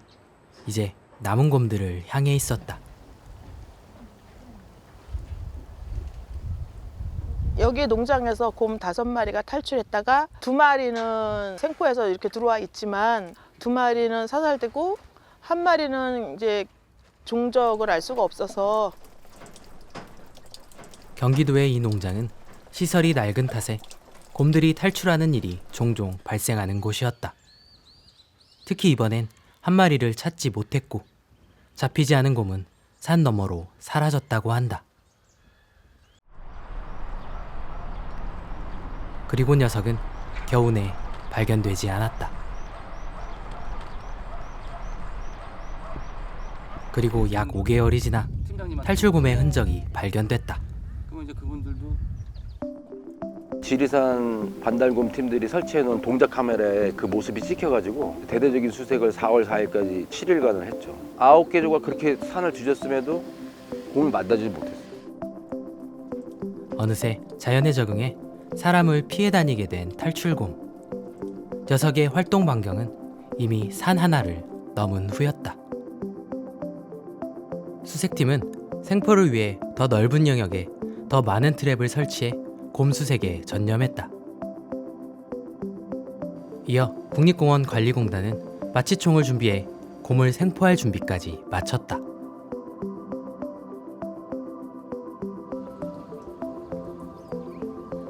이제 남은 곰들을 향해 있었다. 여기 농장에서 곰 5마리가 탈출했다가 2마리는 생포해서 이렇게 들어와 있지만 2마리는 사살되고 1마리는 이제 종적을 알 수가 없어서. 경기도의 이 농장은 시설이 낡은 탓에 곰들이 탈출하는 일이 종종 발생하는 곳이었다. 특히 이번엔 1마리를 찾지 못했고 잡히지 않은 곰은 산 너머로 사라졌다고 한다. 그리고 녀석은 겨우내 발견되지 않았다. 그리고 약 5개월이 지나 탈출곰의 흔적이 발견됐다. 그러면 이제 그분들도 지리산 반달곰 팀들이 설치해놓은 동작 카메라에 그 모습이 찍혀가지고 대대적인 수색을 4월 4일까지 7일간을 했죠. 9개 조가 그렇게 산을 뒤졌음에도 곰을 만나지 못했어요. 어느새 자연에 적응해 사람을 피해 다니게 된 탈출곰. 녀석의 활동 반경은 이미 산 하나를 넘은 후였다. 수색팀은 생포를 위해 더 넓은 영역에 더 많은 트랩을 설치해 곰 수색에 전념했다. 이어 국립공원관리공단은 마취총을 준비해 곰을 생포할 준비까지 마쳤다.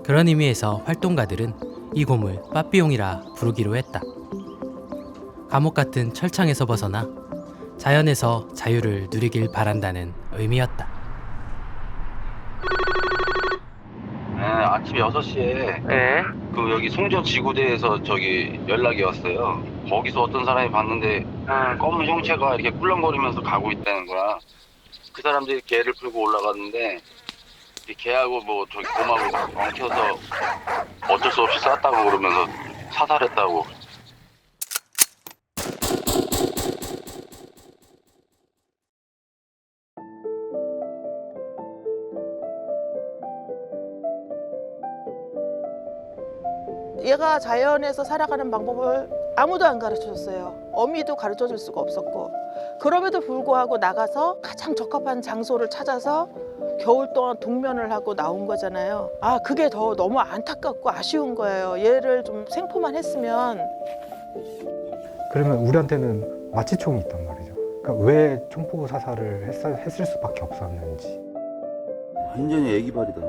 그런 의미에서 활동가들은 이 곰을 빠삐용이라 부르기로 했다. 감옥 같은 철창에서 벗어나 자연에서 자유를 누리길 바란다는 의미였다. 네, 아침 6시에 그 여기 송전 지구대에서 저기 연락이 왔어요. 거기서 어떤 사람이 봤는데 검은 형체가 이렇게 꿀렁거리면서 가고 있다는 거야. 그 사람들이 개를 풀고 올라갔는데 이 개하고 뭐 저기 곰하고 엉켜서 어쩔 수 없이 쐈다고 그러면서 사살했다고. 얘가 자연에서 살아가는 방법을 아무도 안 가르쳐줬어요. 어미도 가르쳐줄 수가 없었고. 그럼에도 불구하고 나가서 가장 적합한 장소를 찾아서 겨울 동안 동면을 하고 나온 거잖아요. 아, 그게 더 너무 안타깝고 아쉬운 거예요. 얘를 좀 생포만 했으면. 그러면 우리한테는 마취총이 있단 말이죠. 그러니까 왜 총포 사살을 했을 수밖에 없었는지. 완전히 애기발이다.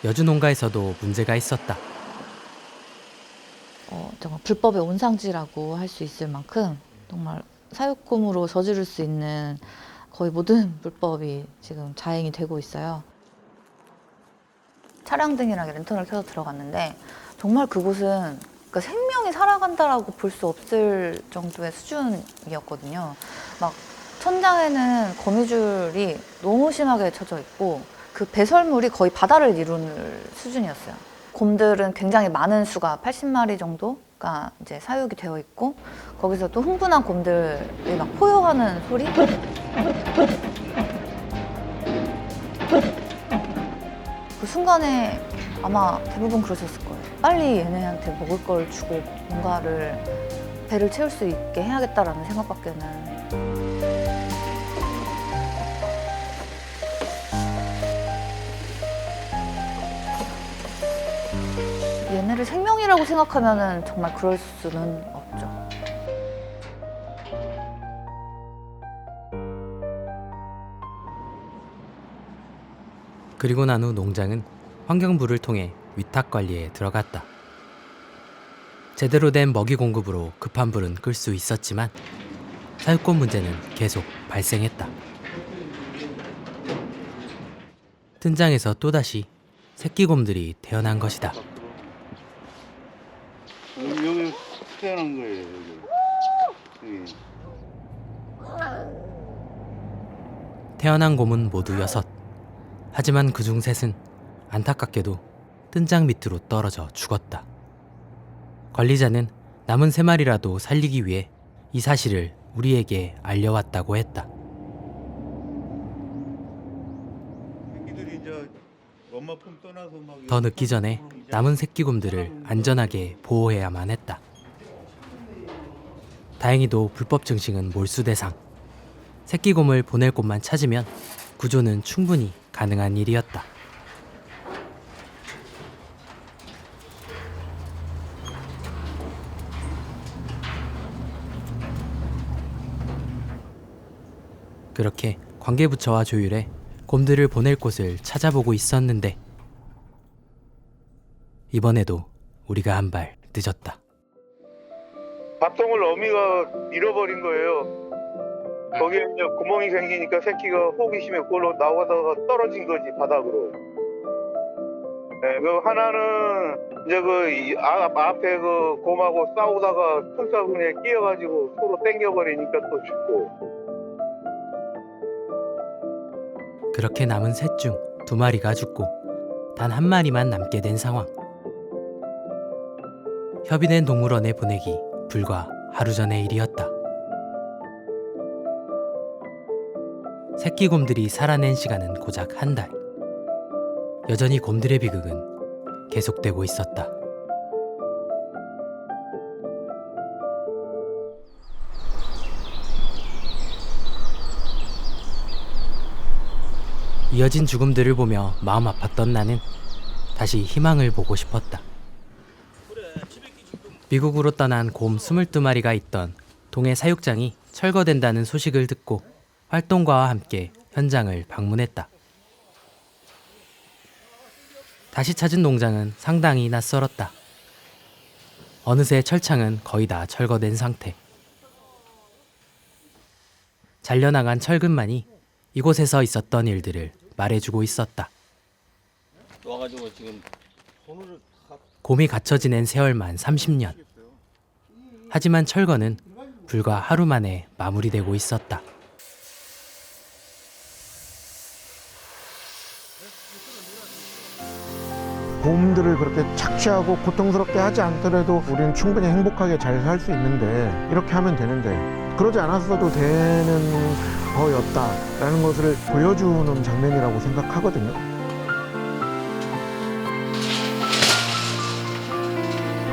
여주 농가에서도 문제가 있었다. 정말 불법의 온상지라고 할 수 있을 만큼 정말 사육곰으로 저지를 수 있는 거의 모든 불법이 지금 자행이 되고 있어요. 차량 등이랑 랜턴을 켜서 들어갔는데 정말 그곳은 그러니까 생명이 살아간다라고 볼 수 없을 정도의 수준이었거든요. 막 천장에는 거미줄이 너무 심하게 쳐져 있고 그 배설물이 거의 바다를 이루는 수준이었어요. 곰들은 굉장히 많은 수가 80마리 정도가 이제 사육이 되어 있고 거기서 또 흥분한 곰들이 막 포효하는 소리? 그 순간에 아마 대부분 그러셨을 거예요. 빨리 얘네한테 먹을 걸 주고 뭔가를 배를 채울 수 있게 해야겠다라는 생각밖에는. 곰들이 생명이라고 생각하면은 정말 그럴 수는 없죠. 그리고 난 후 농장은 환경부를 통해 위탁 관리에 들어갔다. 제대로 된 먹이 공급으로 급한 불은 끌 수 있었지만 사육권 문제는 계속 발생했다. 뜬장에서 또다시 새끼곰들이 태어난 것이다. 여기 태어난 거예요. 여기. 태어난 곰은 모두 6. 하지만 그중 3은 안타깝게도 뜬장 밑으로 떨어져 죽었다. 관리자는 남은 3마리라도 살리기 위해 이 사실을 우리에게 알려왔다고 했다. 더 늦기 전에 남은 새끼곰들을 안전하게 보호해야만 했다. 다행히도 불법 증식은 몰수 대상. 새끼곰을 보낼 곳만 찾으면 구조는 충분히 가능한 일이었다. 그렇게 관계부처와 조율해 곰들을 보낼 곳을 찾아보고 있었는데 이번에도 우리가 한 발 늦었다. 밥통을 어미가 잃어버린 거예요. 거기에 이제 구멍이 생기니까 새끼가 호기심에 그걸로 나와다가 떨어진 거지, 바닥으로. 네, 그 하나는 이제 그 앞에 그 곰하고 싸우다가 풀싸구니에 끼어가지고 서로 당겨버리니까 또 죽고. 그렇게 남은 셋 중 2마리가 죽고 단 1마리만 남게 된 상황. 협의된 동물원에 보내기 불과 하루 전의 일이었다. 새끼곰들이 살아낸 시간은 고작 1달. 여전히 곰들의 비극은 계속되고 있었다. 이어진 죽음들을 보며 마음 아팠던 나는 다시 희망을 보고 싶었다. 미국으로 떠난 곰 22마리가 있던 동해 사육장이 철거된다는 소식을 듣고 활동가와 함께 현장을 방문했다. 다시 찾은 농장은 상당히 낯설었다. 어느새 철창은 거의 다 철거된 상태. 잘려나간 철근만이 이곳에서 있었던 일들을 말해주고 있었다. 와가지고 지금 손을 곰이 갇혀 지낸 세월만 30년. 하지만 철거는 불과 하루 만에 마무리되고 있었다. 곰들을 그렇게 착취하고 고통스럽게 하지 않더라도 우리는 충분히 행복하게 잘 살 수 있는데 이렇게 하면 되는데 그러지 않았어도 되는 거였다라는 것을 보여주는 장면이라고 생각하거든요.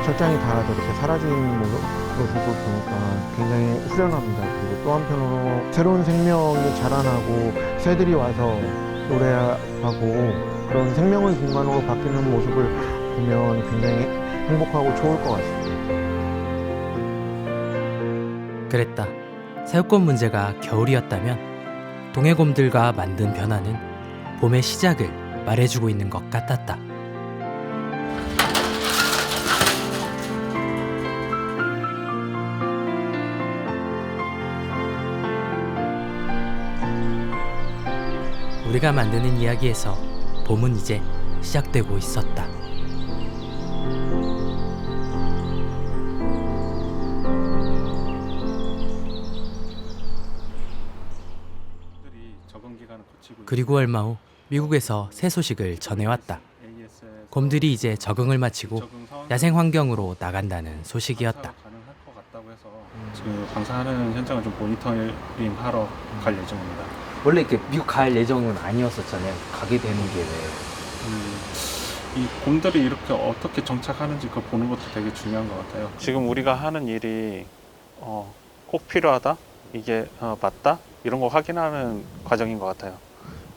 철장이 다 저렇게 사라진 모습을 보니까 굉장히 후련합니다. 그리고 또 한편으로 새로운 생명이 자라나고 새들이 와서 노래하고 그런 생명의 공간으로 바뀌는 모습을 보면 굉장히 행복하고 좋을 것 같습니다. 그랬다. 사육권 문제가 겨울이었다면 동해곰들과 만든 변화는 봄의 시작을 말해주고 있는 것 같았다. 우리가 만드는 이야기에서 봄은 이제 시작되고 있었다. 그리고 얼마 후 미국에서 새 소식을 전해왔다. 곰들이 이제 적응을 마치고 야생 환경으로 나간다는 소식이었다. 지금 방사하는 현장을 좀 모니터링 하러 갈 예정입니다. 원래 이렇게 미국 갈 예정은 아니었었잖아요. 가게 되는 게 왜? 이 곰들이 이렇게 어떻게 정착하는지 그걸 보는 것도 되게 중요한 것 같아요. 지금 우리가 하는 일이 꼭 필요하다, 이게 맞다 이런 거 확인하는 과정인 것 같아요.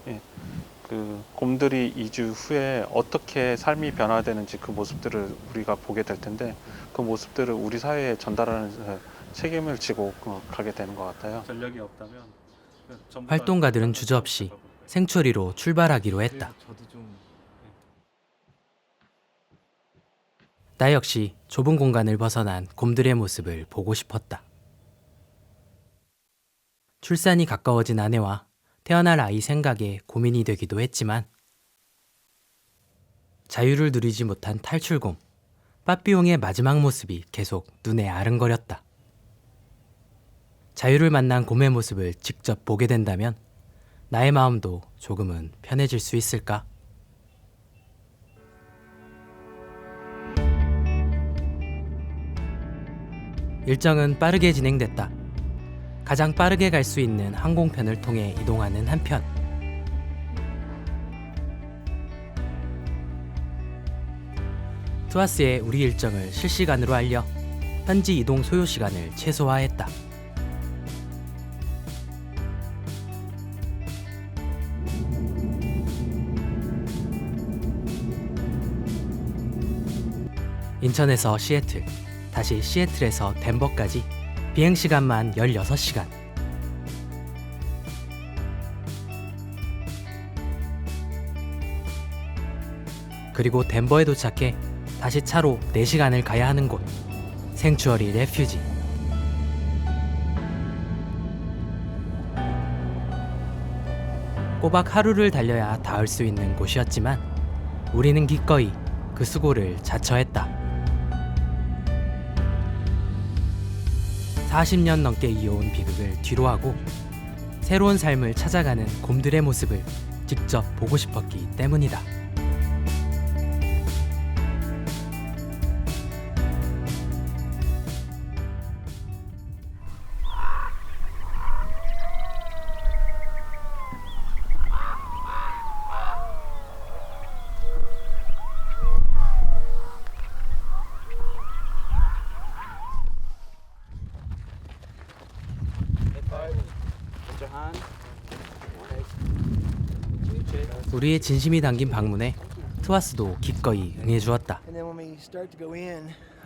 예. 그 곰들이 이주 후에 어떻게 삶이 변화되는지 그 모습들을 우리가 보게 될 텐데 그 모습들을 우리 사회에 전달하는 책임을 지고 가게 되는 것 같아요. 전력이 없다면 활동가들은 주저없이 생추어리로 출발하기로 했다. 나 역시 좁은 공간을 벗어난 곰들의 모습을 보고 싶었다. 출산이 가까워진 아내와 태어날 아이 생각에 고민이 되기도 했지만 자유를 누리지 못한 탈출곰 빠삐용의 마지막 모습이 계속 눈에 아른거렸다. 자유를 만난 곰의 모습을 직접 보게 된다면 나의 마음도 조금은 편해질 수 있을까? 일정은 빠르게 진행됐다. 가장 빠르게 갈 수 있는 항공편을 통해 이동하는 한편 투아스에 우리 일정을 실시간으로 알려 현지 이동 소요 시간을 최소화했다. 인천에서 시애틀, 다시 시애틀에서 덴버까지 비행시간만 16시간. 그리고 덴버에 도착해 다시 차로 4시간을 가야 하는 곳, 생추어리 레퓨지. 꼬박 하루를 달려야 닿을 수 있는 곳이었지만 우리는 기꺼이 그 수고를 자처했다. 40년 넘게 이어온 비극을 뒤로하고 새로운 삶을 찾아가는 곰들의 모습을 직접 보고 싶었기 때문이다. 우리의 진심이 담긴 방문에 투아스도 기꺼이 응해주었다.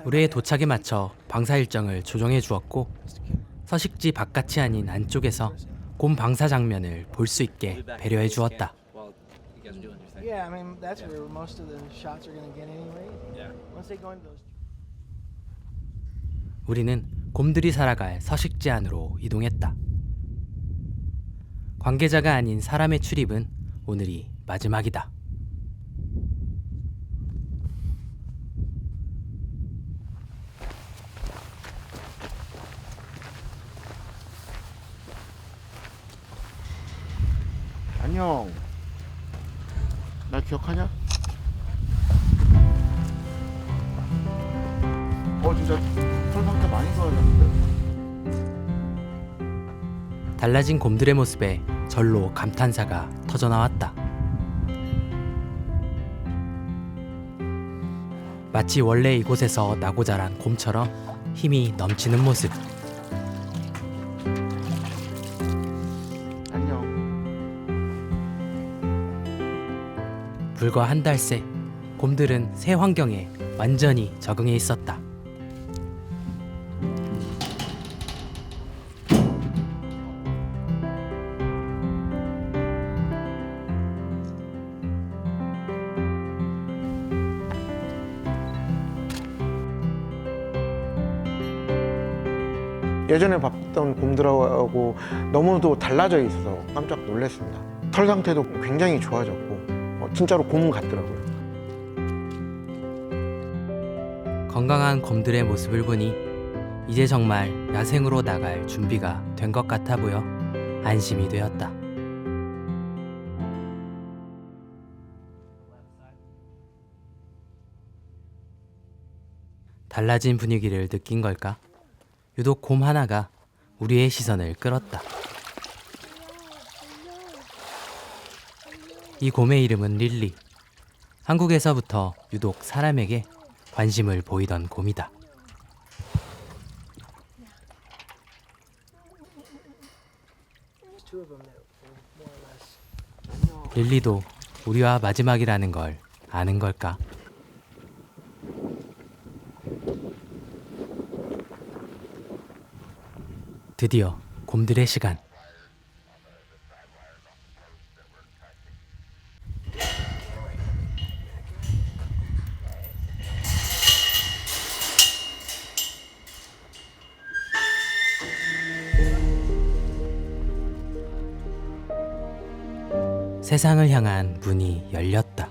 우리의 도착에 맞춰 방사 일정을 조정해 주었고 서식지 바깥이 아닌 안쪽에서 곰 방사 장면을 볼 수 있게 배려해 주었다. 우리는 곰들이 살아갈 서식지 안으로 이동했다. 관계자가 아닌 사람의 출입은 오늘이 마지막이다. 안녕. 나 기억하냐? 진짜 털 상태 많이 좋아졌는데. 달라진 곰들의 모습에 절로 감탄사가 터져나왔다. 마치 원래 이곳에서 나고 자란 곰처럼 힘이 넘치는 모습. 안녕. 불과 한 달 새 곰들은 새 환경에 완전히 적응해 있었다. 예전에 봤던 곰들하고 너무도 달라져 있어서 깜짝 놀랐습니다. 털 상태도 굉장히 좋아졌고 진짜로 곰 같더라고요. 건강한 곰들의 모습을 보니 이제 정말 야생으로 나갈 준비가 된 것 같아 보여 안심이 되었다. 달라진 분위기를 느낀 걸까? 유독 곰 하나가 우리의 시선을 끌었다. 이 곰의 이름은 릴리. 한국에서부터 유독 사람에게 관심을 보이던 곰이다. 릴리도 우리와 마지막이라는 걸 아는 걸까? 드디어 곰들의 시간. 세상을 향한 문이 열렸다.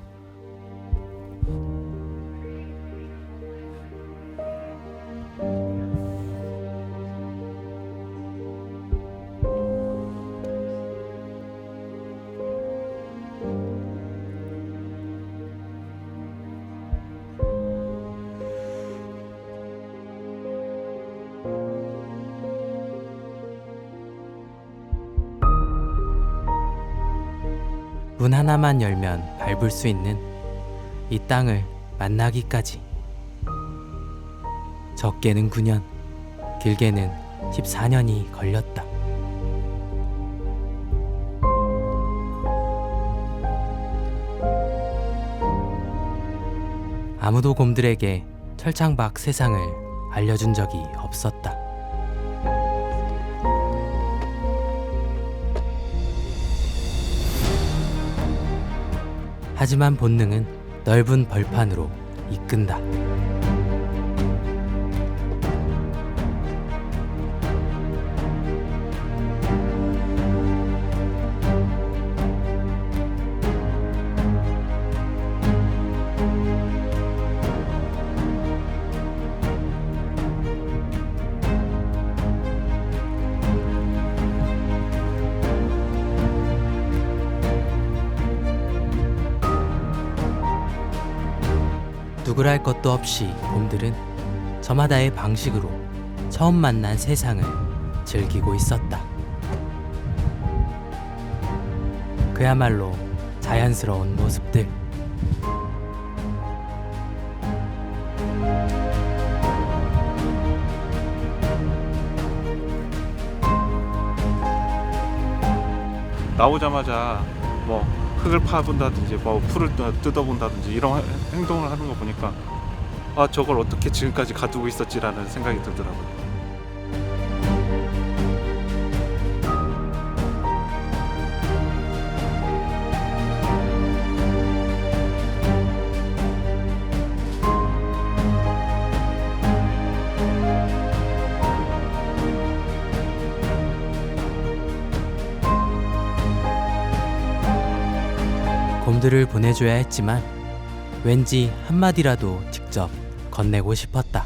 문 하나만 열면 밟을 수 있는 이 땅을 만나기까지. 적게는 9년, 길게는 14년이 걸렸다. 아무도 곰들에게 철창 밖 세상을 알려준 적이 없었다. 하지만 본능은 넓은 벌판으로 이끈다. 누구랄 것도 없이 곰들은 저마다의 방식으로 처음 만난 세상을 즐기고 있었다. 그야말로 자연스러운 모습들. 나오자마자 뭐 흙을 파본다든지 뭐 풀을 뜯어본다든지 이런 행동을 하는 거 보니까 아, 저걸 어떻게 지금까지 가두고 있었지라는 생각이 들더라고요. 곰들을 보내줘야 했지만 왠지 한마디라도 직접 건네고 싶었다.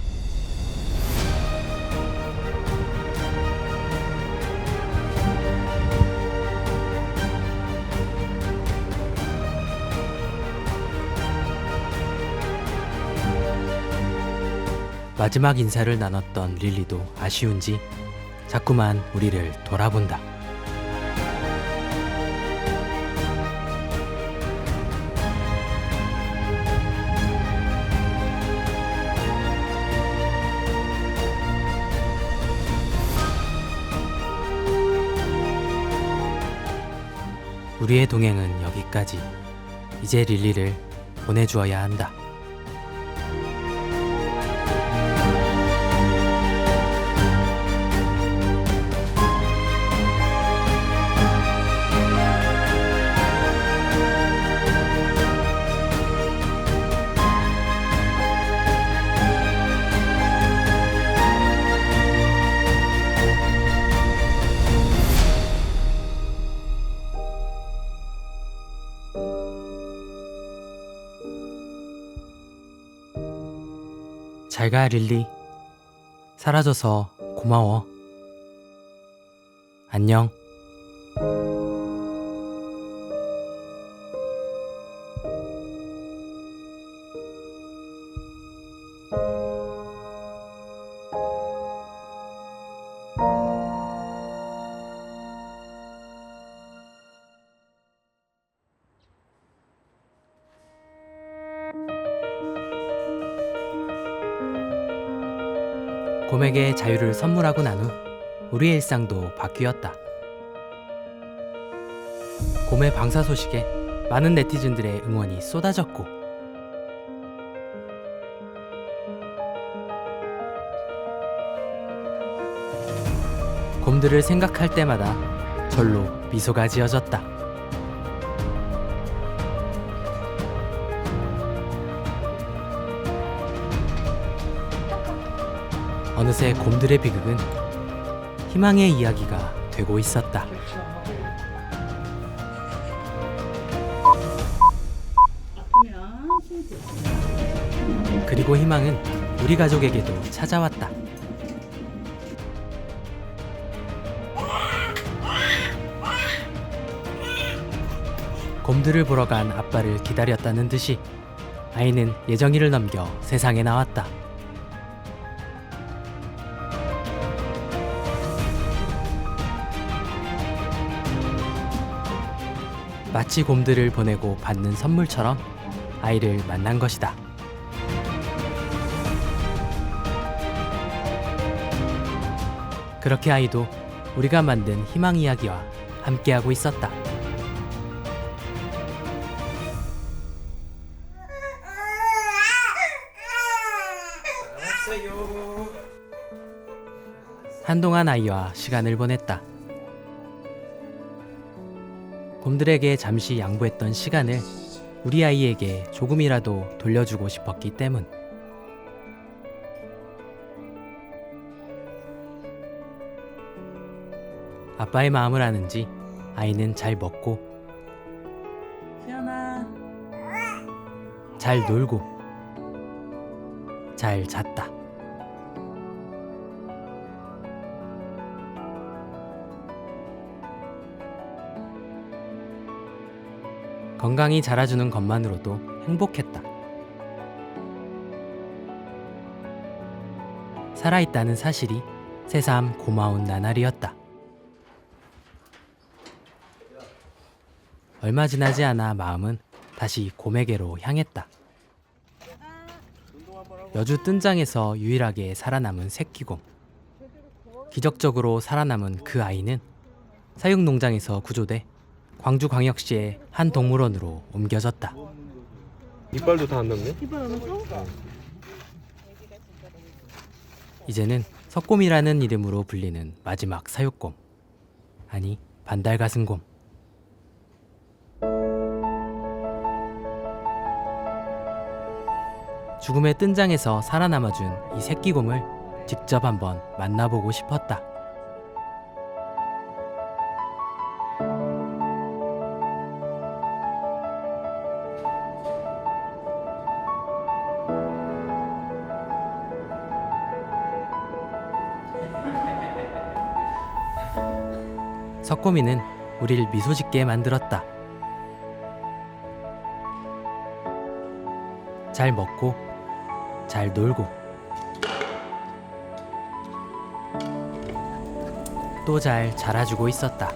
마지막 인사를 나눴던 릴리도 아쉬운지 자꾸만 우리를 돌아본다. 우리의 동행은 여기까지. 이제 릴리를 보내주어야 한다. 잘가 릴리. 사라져서 고마워. 안녕. 곰에게 자유를 선물하고 난 후 우리의 일상도 바뀌었다. 곰의 방사 소식에 많은 네티즌들의 응원이 쏟아졌고 곰들을 생각할 때마다 절로 미소가 지어졌다. 어느새 곰들의 비극은 희망의 이야기가 되고 있었다. 그리고 희망은 우리 가족에게도 찾아왔다. 곰들을 보러 간 아빠를 기다렸다는 듯이 아이는 예정일을 넘겨 세상에 나왔다. 마치 곰들을 보내고 받는 선물처럼 아이를 만난 것이다. 그렇게 아이도 우리가 만든 희망 이야기와 함께하고 있었다. 한동안 아이와 시간을 보냈다. 곰들에게 잠시 양보했던 시간을 우리 아이에게 조금이라도 돌려주고 싶었기 때문. 아빠의 마음을 아는지 아이는 잘 먹고 잘 놀고 잘 잤다. 건강히 자라주는 것만으로도 행복했다. 살아있다는 사실이 새삼 고마운 나날이었다. 얼마 지나지 않아 마음은 다시 곰에게로 향했다. 여주 뜬장에서 유일하게 살아남은 새끼곰. 기적적으로 살아남은 그 아이는 사육농장에서 구조돼 광주광역시의 한 동물원으로 옮겨졌다. 이빨도 다 안 났네? 이제는 석곰이라는 이름으로 불리는 마지막 사육곰. 아니, 반달가슴곰. 죽음의 뜬장에서 살아남아준 이 새끼곰을 직접 한번 만나보고 싶었다. 석곰이는 우릴 미소 짓게 만들었다. 잘 먹고 잘 놀고 또 잘 자라주고 있었다.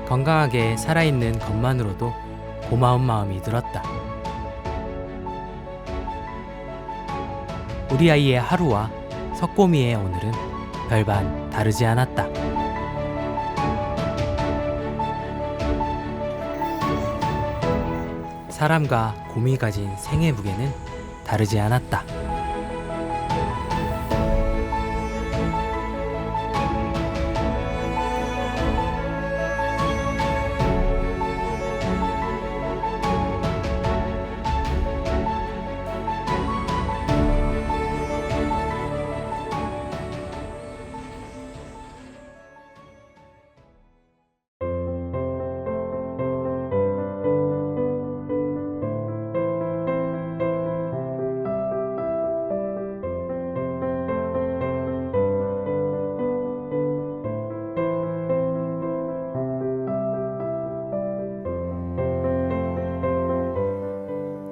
건강하게 살아있는 것만으로도 고마운 마음이 들었다. 우리 아이의 하루와 석곰이의 오늘은 별반 다르지 않았다. 사람과 곰이 가진 생의 무게는 다르지 않았다.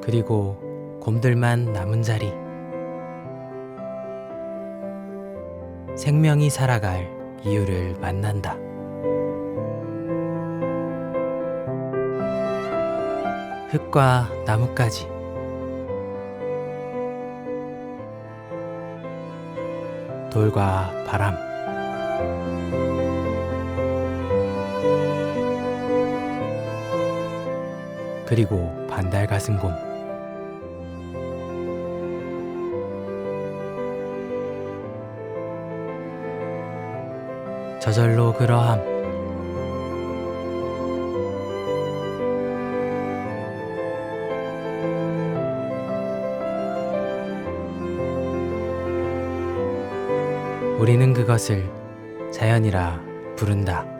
그리고 곰들만 남은 자리. 생명이 살아갈 이유를 만난다. 흙과 나뭇가지. 돌과 바람, 그리고 반달 가슴곰. 저절로 그러함. 우리는 그것을 자연이라 부른다.